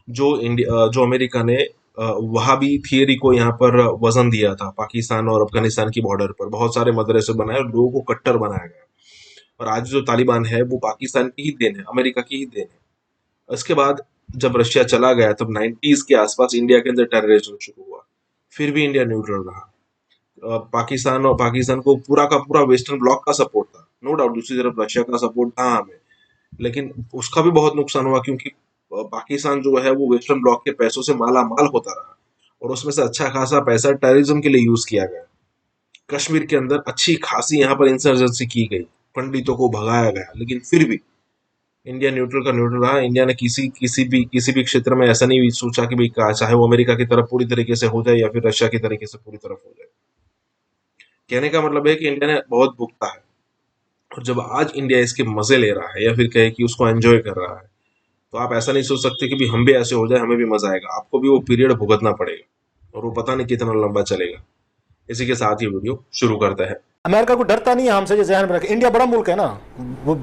जो अमेरिका ने वहाबी थियरी को यहाँ पर वजन दिया था पाकिस्तान और अफगानिस्तान की बॉर्डर पर, बहुत सारे मदरसे बनाए और लोगों को कट्टर बनाया गया। और आज जो तालिबान है वो पाकिस्तान की ही देन है, अमेरिका की ही देन है। इसके बाद जब रशिया चला गया तब 90s के आसपास इंडिया के अंदर टेररिज्म शुरू हुआ, फिर भी इंडिया न्यूट्रल रहा। पाकिस्तान को पूरा का पूरा वेस्टर्न ब्लॉक का सपोर्ट था, नो डाउट, दूसरी तरफ रशिया का सपोर्ट था हमें, लेकिन उसका भी बहुत नुकसान हुआ क्योंकि पाकिस्तान जो है वो वेस्टर्न ब्लॉक के पैसों से माला माल होता रहा और उसमें से अच्छा खासा पैसा टेररिज्म के लिए यूज किया गया। कश्मीर के अंदर अच्छी खासी यहाँ पर इंसर्जेंसी की गई, पंडितों को भगाया गया, लेकिन फिर भी इंडिया न्यूट्रल का न्यूट्रल रहा। इंडिया ने किसी भी क्षेत्र में ऐसा नहीं सोचा कि भाई चाहे वो अमेरिका की तरफ पूरी तरीके से हो जाए या फिर रशिया की तरीके से पूरी तरफ हो जाए। कहने का मतलब है कि इंडिया ने बहुत भुगता है और जब आज इंडिया इसके मजे ले रहा है या फिर कहे कि उसको एंजॉय कर रहा है, तो आप ऐसा नहीं सोच सकते कि भी हम भी ऐसे हो जाए, हमें भी मजा आएगा। आपको भी वो पीरियड भुगतना पड़ेगा और वो पता नहीं कितना लंबा चलेगा। इसी के साथ ये वीडियो शुरू करता है।
अमेरिका को डरता नहीं है हमसे, जो जहन में रखे। इंडिया बड़ा मुल्क है ना, वो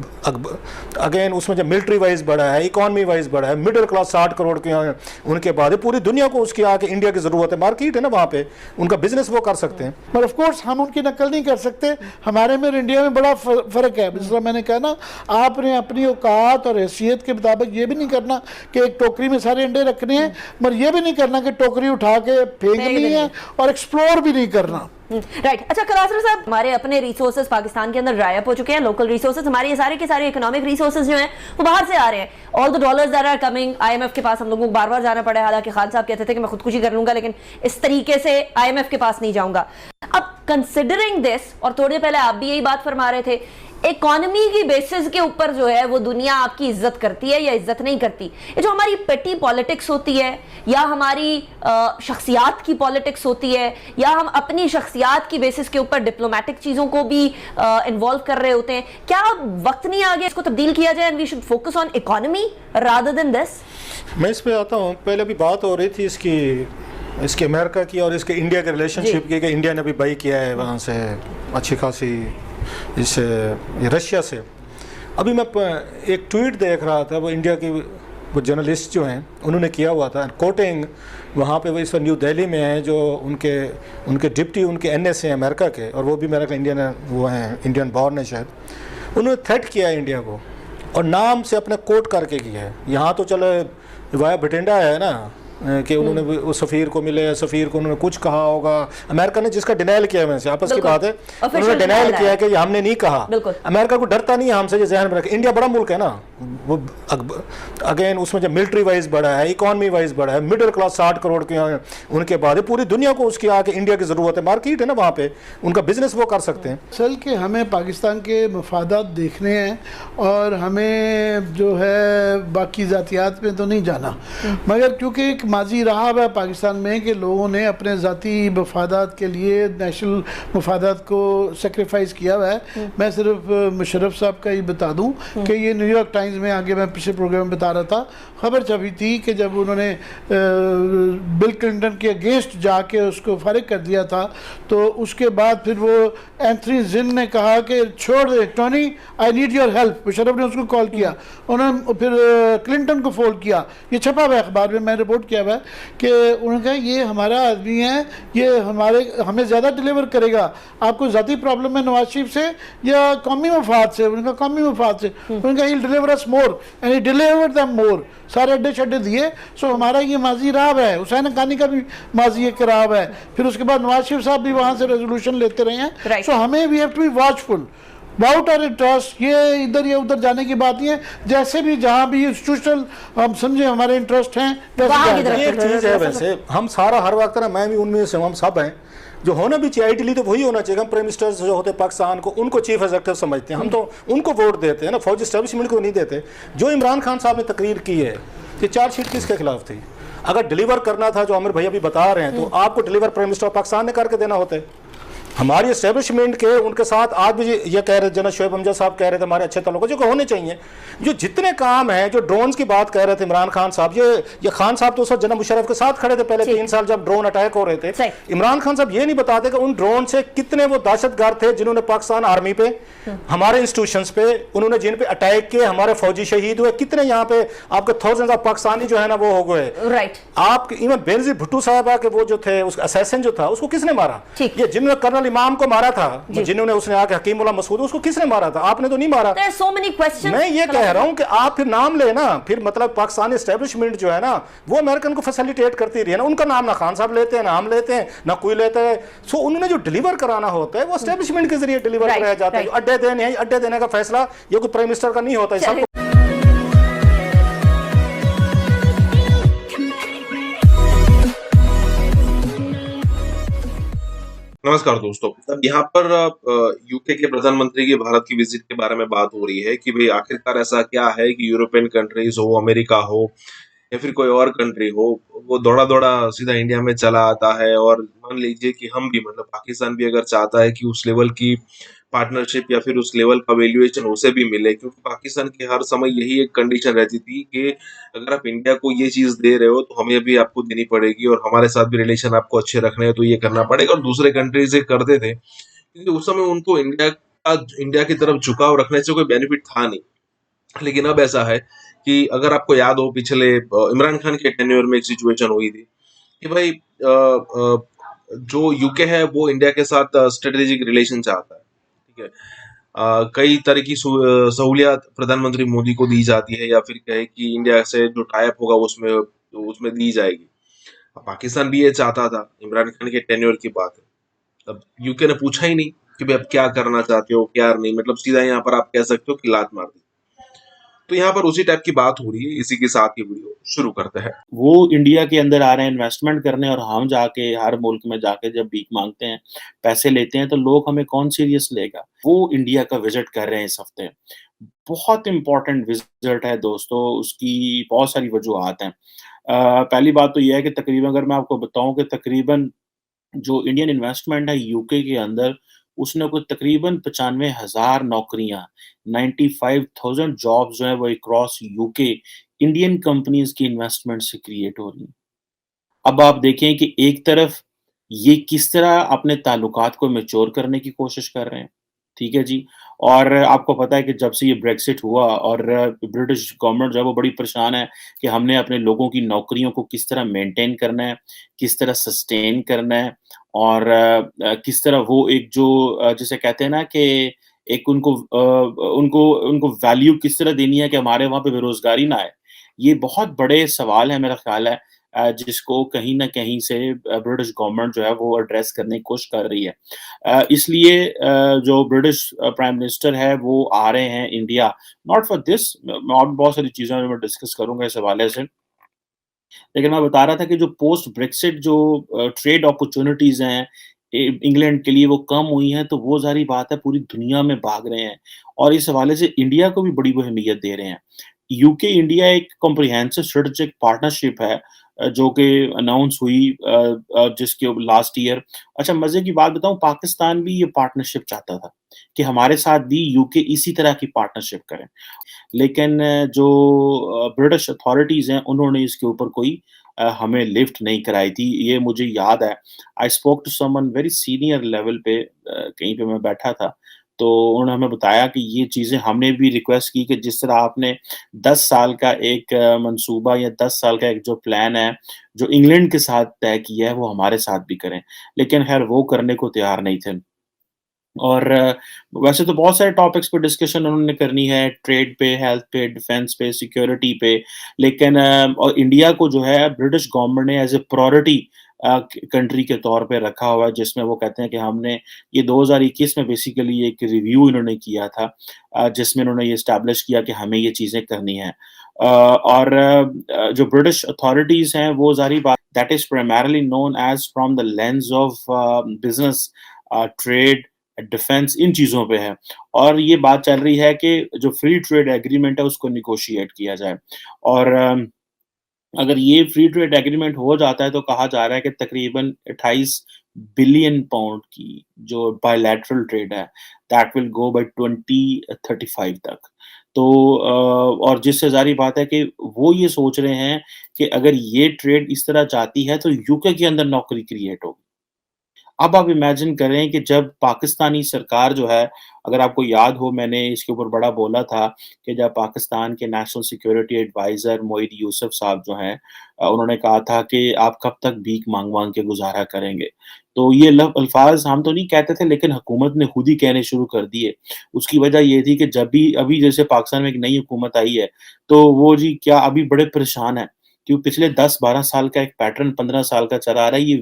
अगेन उसमें जब मिलिट्री वाइज बड़ा है, इकोनॉमी वाइज बड़ा है, मिडिल क्लास 60 करोड़ के हैं, उनके बाद पूरी दुनिया को उसकी आके इंडिया की जरूरत है, मार्केट है ना वहाँ पे, उनका बिजनेस वो कर सकते हैं।
पर ऑफ कोर्स हम उनकी नकल नहीं कर सकते। हमारे में और इंडिया में बड़ा फ़र्क है। जिस तरह मैंने कहा ना, आपने अपनी औकात और हैसियत के मुताबिक ये भी नहीं करना कि एक टोकरी में सारे अंडे रखने हैं, मगर ये भी नहीं करना कि टोकरी उठा के फेंकनी है और एक्सप्लोर भी नहीं करना।
राइट अच्छा कलासर साहब, हमारे अपने रिसोर्सेज पाकिस्तान के अंदर ड्राई अप हो चुके हैं। लोकल रिसोर्सेज, हमारे ये सारे के सारे इकोनॉमिक रिसोर्सेज जो हैं वो बाहर से आ रहे हैं। All the dollars that are coming, IMF के पास हम लोगों को बार बार जाना पड़ा है। हालांकि खान साहब कहते थे कि मैं खुदकुशी कर लूंगा, लेकिन इस तरीके से IMF के पास नहीं जाऊंगा। अब कंसिडरिंग दिस, और थोड़े पहले आप भी यही बात फरमा रहे थे, इकोनॉमी की बेसिस के ऊपर जो है वो दुनिया आपकी इज्जत करती है या इज्जत नहीं करती। ये जो हमारी पेटी पॉलिटिक्स होती है या हमारी शख्सियात की पॉलिटिक्स होती है, या हम अपनी शख्सियात की बेसिस के ऊपर डिप्लोमेटिक चीजों को भी इन्वॉल्व कर रहे होते हैं, क्या वक्त नहीं आ गया इसको तब्दील किया जाए and we should focus on economy rather than this?
मैं इस पे आता हूँ। पहले भी बात हो रही थी इसके अमेरिका की और इसके इंडिया के रिलेशनशिप की, कि इंडिया ने भी बाई किया है वहाँ से अच्छी खासी, इस रशिया से। अभी मैं एक ट्वीट देख रहा था, वो इंडिया की वो जर्नलिस्ट जो हैं उन्होंने किया हुआ था कोटिंग, वहाँ पे वो इस न्यू दिल्ली में हैं, जो उनके डिप्टी उनके NSA हैं अमेरिका के, और वो भी मेरा इंडियन वो हैं, इंडियन बॉर्न है शायद। उन्होंने थ्रेट किया है इंडिया को और नाम से अपने कोट करके किया है। यहाँ तो चलो वाया भटिंडा है ना कि उन्होंने उस सफ़ीर को मिले, सफ़ीर को उन्होंने कुछ कहा होगा। अमेरिका ने जिसका डिनाइल किया है, आपस की बात है, उन्होंने डिनाइल किया कि हमने नहीं कहा। अमेरिका को डरता नहीं है हमसे, जो जहन में रखे। इंडिया बड़ा मुल्क है ना, वो अगेन उसमें जब मिलिट्री वाइज बड़ा है, इकोनॉमी वाइज बड़ा है, मिडिल क्लास 60 करोड़ के हैं, उनके बाद पूरी दुनिया को उसकी आके इंडिया की ज़रूरत है, मार्केट है ना वहाँ पे, उनका बिजनेस वो कर सकते हैं।
असल के हमें पाकिस्तान के मफादात देखने हैं और हमें जो है बाकी ज़ातियात में तो नहीं जाना, मगर क्योंकि एक माजी रहा है पाकिस्तान में कि लोगों ने अपने ज़ाती मफादात के लिए नेशनल मफादात को सेक्रीफाइस किया हुआ है। मैं सिर्फ मुशर्रफ साहब का ही बता दूं कि ये न्यूयॉर्क टाइम्स में, आगे मैं पिछले प्रोग्राम में बता रहा था, खबर छपी थी कि जब उन्होंने बिल क्लिंटन के अगेंस्ट जाके उसको फारिग कर दिया था, तो उसके बाद फिर वो एंथनी जिन ने कहा कि छोड़ दे Tony, I need your help. Musharraf ने उसको कॉल किया, उन्होंने फिर क्लिंटन को फ़ोन किया। ये छपा हुआ अखबार में, मैं रिपोर्ट किया हुआ है कि उन्होंने कहा ये हमारा आदमी है, ये हमें ज़्यादा डिलीवर करेगा। आपको ज़ाती प्रॉब्लम है नवाज शरीफ से या कौमी मफाद से? उन्होंने कहा कौमी मफाद से। उन्होंने कहा he deliver us more and he deliver them more. सारे अड्डे शड्डे दिए। सो हमारा ये माजी राब है, हुसैन हक्कानी का भी माजी एक राब है। फिर उसके बाद नवाज शरीफ साहब भी वहाँ से रेजोल्यूशन लेते रहे हैं। सो हमें we have to be watchful about our interest. ये इधर या उधर जाने की बात नहीं है, जैसे भी जहाँ भी इंस्टीट्यूशनल हम समझे हमारे इंटरेस्ट हैं।
एक चीज़ है वैसे, हम सारा हर वक्त ना, मैं भी उनमें से, हम सब हैं, जो होना भी चाहिए आइडियली तो वही होना चाहिए। हम प्राइम मिनिस्टर जो होते हैं पाकिस्तान को, उनको चीफ एग्जीक्यूटिव समझते हैं, हम तो उनको वोट देते हैं ना, फौजी एस्टेब्लिशमेंट को नहीं देते। जो इमरान खान साहब ने तकरीर की है कि चार्जशीट किसके खिलाफ थी? अगर डिलीवर करना था, जो आमिर भैया भी बता रहे हैं, तो आपको डिलीवर प्राइम मिनिस्टर पाकिस्तान ने करके देना होता है। हमारी एस्टेब्लिशमेंट के उनके साथ आज भी ये कह रहे, जनरल शोएब हमजा साहब कह रहे थे हमारे अच्छे ताल्लुक जो होने चाहिए। जो जितने काम हैं, जो ड्रोन्स की बात कह रहे थे इमरान खान साहब, ये खान साहब तो उस वक्त जनरल मुशर्रफ के साथ खड़े थे पहले 3 साल जब ड्रोन अटैक हो रहे थे। इमरान खान साहब ये नहीं बताते कि उन ड्रोन से कितने वो दहशतगर्द थे जिन्होंने पाकिस्तान आर्मी पे, हमारे इंस्टीट्यूशंस पे, उन्होंने जिन पे अटैक किए, हमारे फौजी शहीद हुए, कितने यहाँ पे आपके थाउजेंड्स ऑफ पाकिस्तानी जो है ना वो हो गए। आप इवन बेनजीर भुट्टो साहब के वो जो थे, उस असैसिन जो था, उसको किसने मारा? ये जिन्होंने कर्नल इमाम को मारा था, जिन्होंने उसने आके हकीम उल्लाह मसूद, उसको किसने मारा था? आपने तो नहीं मारा।
so many questions.
मैं ये कह रहा हूं कि आप फिर नाम लेना, फिर मतलब पाकिस्तानी एस्टेब्लिशमेंट जो है ना वो अमेरिकन को फैसिलिटेट करती रही है ना। उनका नाम ना खान साहब लेते हैं, ना हम लेते हैं, ना कोई लेता है। सो उन्होंने जो डिलीवर कराना होता है वो एस्टेब्लिशमेंट के जरिए डिलीवर कराया जाता है। अड्डे देने हैं, अड्डे देने का फैसला ये कोई प्राइम मिनिस्टर का नहीं होता है।
नमस्कार दोस्तों, अब यहाँ पर यूके के प्रधानमंत्री की भारत की विजिट के बारे में बात हो रही है कि भाई आखिरकार ऐसा क्या है कि यूरोपियन कंट्रीज हो, अमेरिका हो या फिर कोई और कंट्री हो, वो दौड़ा दौड़ा सीधा इंडिया में चला आता है। और मान लीजिए कि हम भी, मतलब पाकिस्तान भी अगर चाहता है कि उस लेवल की पार्टनरशिप या फिर उस लेवल का वैल्यूएशन उसे भी मिले, क्योंकि पाकिस्तान की हर समय यही एक कंडीशन रहती थी कि अगर आप इंडिया को ये चीज दे रहे हो तो हमें भी आपको देनी पड़ेगी, और हमारे साथ भी रिलेशन आपको अच्छे रखने हैं तो ये करना पड़ेगा। और दूसरे कंट्री से करते थे क्योंकि उस समय उनको इंडिया की तरफ झुकाव रखने से कोई बेनिफिट था नहीं। लेकिन अब ऐसा है कि अगर आपको याद हो, पिछले इमरान खान के टेन्योर में एक सिचुएशन हुई थी कि भाई जो यूके है वो इंडिया के साथ स्ट्रेटेजिक रिलेशन चाहता है, ठीक है। कई तरह की सहूलियत प्रधानमंत्री मोदी को दी जाती है, या फिर कहे कि इंडिया से जो टाइप होगा उसमें दी जाएगी। अब पाकिस्तान भी ये चाहता था, इमरान खान के टेन्योर की बात है। अब यूके ने पूछा ही नहीं कि भाई अब क्या करना चाहते हो क्या नहीं, मतलब सीधा यहाँ पर आप कह सकते हो कि लात मार दी। तो यहाँ पर उसी टाइप की बात हो रही है। इसी के साथ ये वीडियो शुरू करते हैं।
वो इंडिया के अंदर आ रहे हैं इन्वेस्टमेंट करने, और हम जाके हर मुल्क में जाके जब भीख मांगते हैं, पैसे लेते हैं, तो लोग हमें कौन सीरियस लेगा। वो इंडिया का विजिट कर रहे हैं इस हफ्ते। बहुत इंपॉर्टेंट विजिट है दोस्तों, उसकी बहुत सारी वजूहात हैं। पहली बात तो यह है कि तकरीबन, अगर मैं आपको बताऊं कि तकरीबन जो इंडियन इन्वेस्टमेंट है यूके के अंदर, उसने कोई तकरीबन 95,000 नौकरियां, 95,000 जॉब्स जो है वो अक्रॉस यूके इंडियन कंपनीज की इन्वेस्टमेंट से क्रिएट हो रही हैं। अब आप देखें कि एक तरफ ये किस तरह अपने ताल्लुकात को मैच्योर करने की कोशिश कर रहे हैं, ठीक है जी। और आपको पता है कि जब से ये ब्रेक्सिट हुआ और ब्रिटिश गवर्नमेंट जो है वो बड़ी परेशान है कि हमने अपने लोगों की नौकरियों को किस तरह मेंटेन करना है, किस तरह सस्टेन करना है, और किस तरह वो एक जो जिसे कहते हैं ना कि एक उनको वैल्यू किस तरह देनी है कि हमारे वहाँ पे बेरोज़गारी ना आए। ये बहुत बड़े सवाल है, मेरा ख़्याल है जिसको कहीं न कहीं से ब्रिटिश गवर्नमेंट जो है वो एड्रेस करने की कोशिश कर रही है। इसलिए जो ब्रिटिश प्राइम मिनिस्टर है वो आ रहे हैं इंडिया, नॉट फॉर दिस, और बहुत सारी चीज़ें मैं डिस्कस करूँगा इस हवाले से। लेकिन मैं बता रहा था कि जो पोस्ट ब्रेक्सिट जो ट्रेड अपॉर्चुनिटीज़ हैं इंग्लैंड के लिए वो कम हुई हैं, तो वो ज़ाहिर बात है पूरी दुनिया में भाग रहे हैं, और इस हवाले से इंडिया को भी बड़ी वो अहमियत दे रहे हैं। यूके इंडिया एक कॉम्प्रिहेंसिव स्ट्रेटेजिक पार्टनरशिप है जो कि अनाउंस हुई जिसके लास्ट ईयर। अच्छा, मज़े की बात बताऊँ, पाकिस्तान भी ये पार्टनरशिप चाहता था कि हमारे साथ भी यूके इसी तरह की पार्टनरशिप करें, लेकिन जो ब्रिटिश अथॉरिटीज़ हैं उन्होंने इसके ऊपर कोई हमें लिफ्ट नहीं कराई थी। ये मुझे याद है, I spoke to someone very senior level पे, कहीं पे मैं बैठा था, तो उन्होंने हमें बताया कि ये चीज़ें हमने भी रिक्वेस्ट की कि जिस तरह आपने 10 साल का एक मंसूबा या 10 साल का एक जो प्लान है, जो इंग्लैंड के साथ तय किया है, वो हमारे साथ भी करें। लेकिन खैर वो करने को तैयार नहीं थे। और वैसे तो बहुत सारे टॉपिक्स पे डिस्कशन उन्होंने करनी है, ट्रेड पे, हेल्थ पे, डिफेंस पे, सिक्योरिटी पे, लेकिन और इंडिया को जो है ब्रिटिश गवर्नमेंट ने एज़ ए प्रायोरिटी कंट्री के तौर पे रखा हुआ है, जिसमें वो कहते हैं कि हमने ये 2021 में बेसिकली एक रिव्यू इन्होंने किया था, जिसमें उन्होंने ये एस्टैब्लिश किया कि हमें ये चीज़ें करनी हैं। और जो ब्रिटिश अथॉरिटीज़ हैं वो ज़ाहिर बात that is primarily known as from the lens of business, trade, defence, इन चीज़ों पे है। और ये बात चल रही है कि जो फ्री ट्रेड एग्रीमेंट है उसको नेगोशिएट किया जाए, और अगर ये फ्री ट्रेड एग्रीमेंट हो जाता है तो कहा जा रहा है कि तकरीबन 28 बिलियन पाउंड की जो बायलैटरल ट्रेड है दैट विल गो बाय 2035 तक। तो और जिससे ज़ाहिर बात है कि वो ये सोच रहे हैं कि अगर ये ट्रेड इस तरह जाती है तो यूके के अंदर नौकरी क्रिएट होगी। अब आप इमेजिन करें कि जब पाकिस्तानी सरकार जो है, अगर आपको याद हो मैंने इसके ऊपर बड़ा बोला था कि जब पाकिस्तान के national security adviser Moeed Yusuf साहब जो हैं, उन्होंने कहा था कि आप कब तक भीख माँग-माँग के गुज़ारा करेंगे। तो ये अल्फ़ाज़ हम तो नहीं कहते थे, लेकिन हुकूमत ने खुद ही कहने शुरू कर दिए। उसकी वजह ये थी कि जब भी अभी जैसे पाकिस्तान में एक नई हुकूमत आई है, तो वो जी क्या अभी बड़े परेशान हैं, क्योंकि पिछले 10-12 साल का एक पैटर्न 15 साल का चला आ रहा है।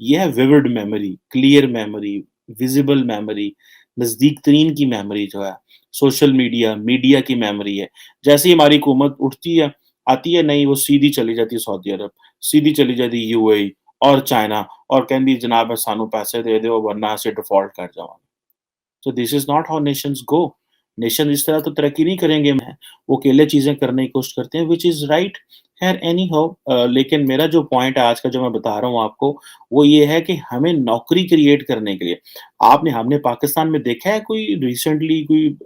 ये है vivid memory, clear memory, visible memory, नज़दीक तरीन की मेमोरी जो है, सोशल मीडिया, मीडिया की मेमोरी है। जैसे ही हमारी हुकूमत उठती है, आती है नहीं, वो सीधी चली जाती है सऊदी अरब, सीधी चली जाती है यूएई और चाइना, और कहती जनाब सानू पैसे दे दो वरना असीं डिफ़ॉल्ट कर जावांगे। So this is not how nations go. Nation इस तरह तो तरक्की नहीं करेंगे। वो अकेले चीज़ें करने की कोशिश करते हैं, व्हिच इज़ राइट। खैर एनी हो, लेकिन मेरा जो पॉइंट है आज का जो मैं बता रहा हूँ आपको, वो ये है कि हमें नौकरी क्रिएट करने के लिए आपने हमने पाकिस्तान में देखा है कोई रिसेंटली कोई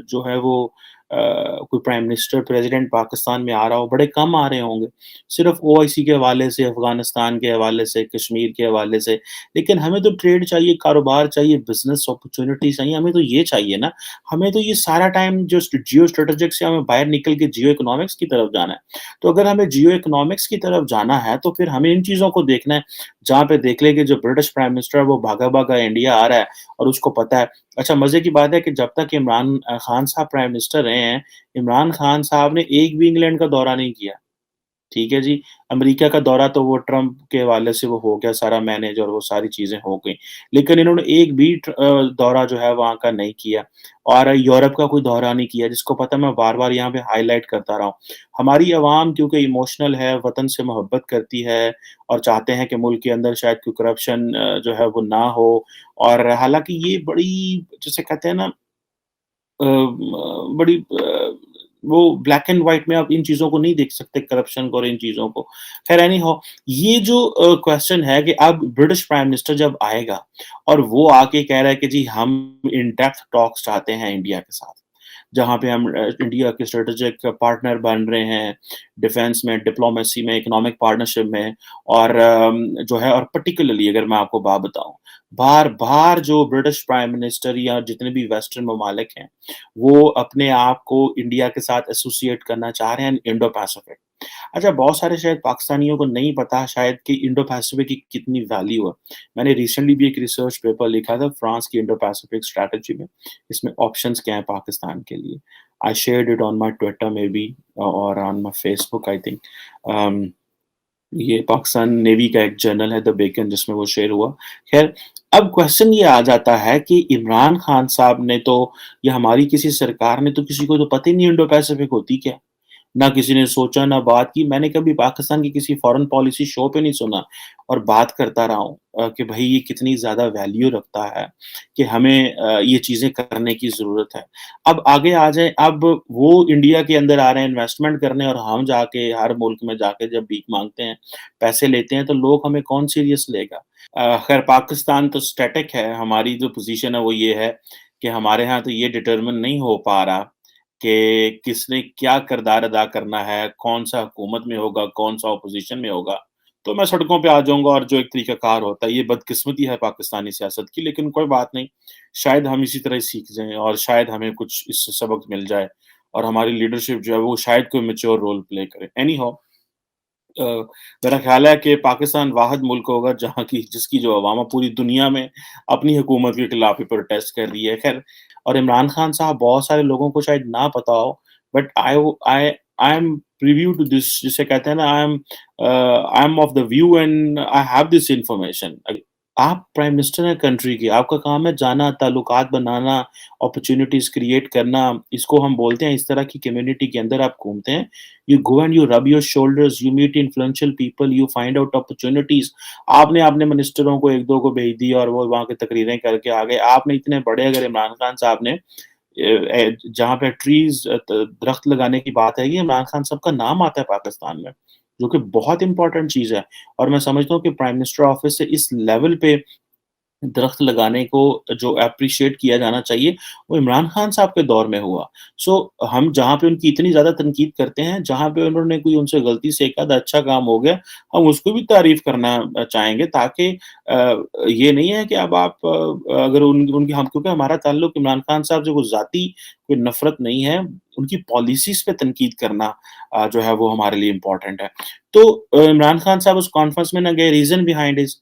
जो है वो कोई प्राइम मिनिस्टर प्रेसिडेंट पाकिस्तान में आ रहा हो, बड़े कम आ रहे होंगे। सिर्फ ओआईसी के हवाले से, अफ़गानिस्तान के हवाले से, कश्मीर के हवाले से। लेकिन हमें तो ट्रेड चाहिए, कारोबार चाहिए, बिज़नेस अपॉर्च्युनिटी चाहिए, हमें तो ये चाहिए ना। हमें तो ये सारा टाइम जो जियो स्ट्रैटेजिक से हमें बाहर निकल के जियो इकोनॉमिक्स की तरफ जाना है। तो अगर हमें जियो इकोनॉमिक्स की तरफ जाना है, तो फिर हमें इन चीज़ों को देखना है, जहाँ पे देख लें कि जो ब्रिटिश प्राइम मिनिस्टर है वो भागा-भागा इंडिया आ रहा है और उसको पता है। अच्छा, मज़े की बात है कि जब तक इमरान खान साहब प्राइम मिनिस्टर रहे हैं, इमरान खान साहब ने एक भी इंग्लैंड का दौरा नहीं किया। ठीक है जी। अमेरिका का दौरा तो वो ट्रम्प के हवाले से वो हो गया सारा मैनेज और वो सारी चीज़ें हो गई। लेकिन इन्होंने एक भी दौरा जो है वहाँ का नहीं किया और यूरोप का कोई दौरा नहीं किया, जिसको पता मैं बार-बार यहाँ पे हाइलाइट करता रहा हूँ। हमारी अवाम क्योंकि इमोशनल है, वतन से मोहब्बत करती है और चाहते हैं कि मुल्क के अंदर शायद कोई करप्शन जो है वो ना हो और हालाँकि ये बड़ी जिसे कहते हैं ना बड़ी वो ब्लैक एंड व्हाइट में आप इन चीज़ों को नहीं देख सकते करप्शन को और इन चीज़ों को। ख़ैर एनी हाउ ये जो क्वेश्चन है कि अब ब्रिटिश प्राइम मिनिस्टर जब आएगा और वो आके कह रहा है कि जी हम इन डेप्थ टॉक्स चाहते हैं इंडिया के साथ। जहाँ पे हम इंडिया के स्ट्रेटेजिक पार्टनर बन रहे हैं, डिफेंस में, डिप्लोमेसी में, इकोनॉमिक पार्टनरशिप में और जो है और पर्टिकुलरली अगर मैं आपको बात बताऊँ, बार-बार जो ब्रिटिश प्राइम मिनिस्टर या जितने भी वेस्टर्न ममालिक हैं, वो अपने आप को इंडिया के साथ एसोसिएट करना चाह रहे हैं इंडो पैसिफिक। अच्छा, बहुत सारे शायद पाकिस्तानियों को नहीं पता शायद कि इंडो पैसिफिक की कितनी वैल्यू है। मैंने रिसेंटली भी एक रिसर्च पेपर लिखा था फ्रांस की इंडो पैसिफिक स्ट्रैटेजी में, इसमें ऑप्शंस क्या हैं पाकिस्तान के लिए। I shared it on my Twitter maybe और on my Facebook I think. ये पाकिस्तान नेवी का एक जर्नल है द बेकन जिसमें वो शेयर हुआ। ख़ैर अब क्वेश्चन ये आ जाता है कि इमरान खान साहब ने तो या हमारी किसी सरकार ने तो किसी को तो पता ही नहीं इंडो पैसिफिक होती क्या है। ना किसी ने सोचा, ना बात की। मैंने कभी पाकिस्तान की किसी फॉरेन पॉलिसी शो पे नहीं सुना और बात करता रहा हूँ कि भई ये कितनी ज़्यादा वैल्यू रखता है कि हमें ये चीज़ें करने की ज़रूरत है। अब आगे आ जाएँ, अब वो इंडिया के अंदर आ रहे हैं इन्वेस्टमेंट करने और हम जाके हर मुल्क में जाके जब भीख माँगते हैं, पैसे लेते हैं तो लोग हमें कौन सीरियस लेगा? ख़ैर पाकिस्तान तो स्टैटिक है, हमारी जो पोज़ीशन है वो ये है कि हमारे यहाँ तो ये डिटरमिन नहीं हो पा रहा कि किसने क्या किरदार अदा करना है, कौन-सा हुकूमत में होगा, कौन-सा ऑपोज़िशन में होगा। तो मैं सड़कों पे आ जाऊँगा और जो एक तरीक़ाकार होता है, ये बदकिस्मती है पाकिस्तानी सियासत की, लेकिन कोई बात नहीं, शायद हम इसी तरह ही सीख जाएँ और शायद हमें कुछ इससे सबक मिल जाए और हमारी लीडरशिप जो है वो शायद कोई मैच्योर रोल प्ले करे। एनी हाउ मेरा ख़्याल है कि पाकिस्तान वाहिद मुल्क होगा जहाँ की जिसकी जो अवाम पूरी दुनिया में अपनी हुकूमत के खिलाफ ही प्रोटेस्ट कर रही है। ख़ैर और इमरान खान साहब बहुत सारे लोगों को शायद ना पता हो but I am preview to this जिसे कहते हैं ना I am off the view and I have this information. आप प्राइम मिनिस्टर हैं कंट्री के, आपका काम है जाना, ताल्लुकात बनाना, अपॉर्च्युनिटीज़ क्रिएट करना, इसको हम बोलते हैं। इस तरह की कम्युनिटी के अंदर आप घूमते हैं, you go and you rub your shoulders, you meet influential people, you find out opportunities. आपने अपने मिनिस्टरों को 1-2 को भेज दिया और वो वहाँ की तकरीरें करके आ गए। आपने इतने बड़े अगर इमरान खान साहब ने जहाँ पे दरख्त लगाने की बात है, ये इमरान खान साहब का नाम आता है पाकिस्तान में, जो कि बहुत इंपॉर्टेंट चीज़ है और मैं समझता हूँ कि प्राइम मिनिस्टर ऑफिस से इस लेवल पे दरख्त लगाने को जो एप्रिशिएट किया जाना चाहिए, वो इमरान खान साहब के दौर में हुआ। हम जहाँ पे उनकी इतनी ज़्यादा तनकीद करते हैं, जहाँ पे उन्होंने कोई उनसे गलती से एक आधा अच्छा काम हो गया, हम उसको भी तारीफ़ करना चाहेंगे ताकि ये नहीं है कि अब आप अगर उनकी हम क्योंकि हमारा ताल्लुक इमरान खान साहब से कोई ज़ाती कोई नफ़रत नहीं है, उनकी पॉलिसीज़ पे तनकीद करना जो है वो हमारे लिए इम्पोर्टेंट है। तो इमरान खान साहब उस कॉन्फ्रेंस में ना गए, रीज़न बिहाइंड इज़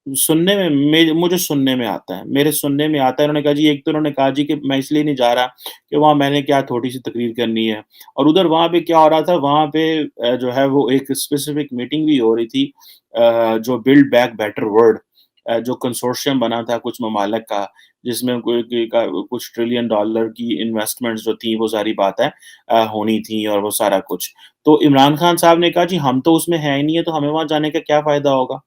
सुनने में मुझे सुनने में आता है, मेरे सुनने में आता है। उन्होंने कहा जी एक तो उन्होंने कहा जी कि मैं इसलिए नहीं जा रहा कि वहाँ मैंने क्या थोड़ी-सी तकरीर करनी है और उधर वहाँ पे क्या हो रहा था, वहाँ पे जो है वो एक स्पेसिफिक मीटिंग भी हो रही थी जो बिल्ड बैक बेटर वर्ल्ड जो कंसोर्शियम बना था कुछ ममालिक का, जिसमें कुछ ट्रिलियन डॉलर की इन्वेस्टमेंट्स जो थी वो सारी बात है होनी थी और वो सारा कुछ। तो इमरान खान साहब ने कहा जी हम तो उसमें है ही नहीं है, तो हमें वहाँ जाने का क्या फ़ायदा होगा?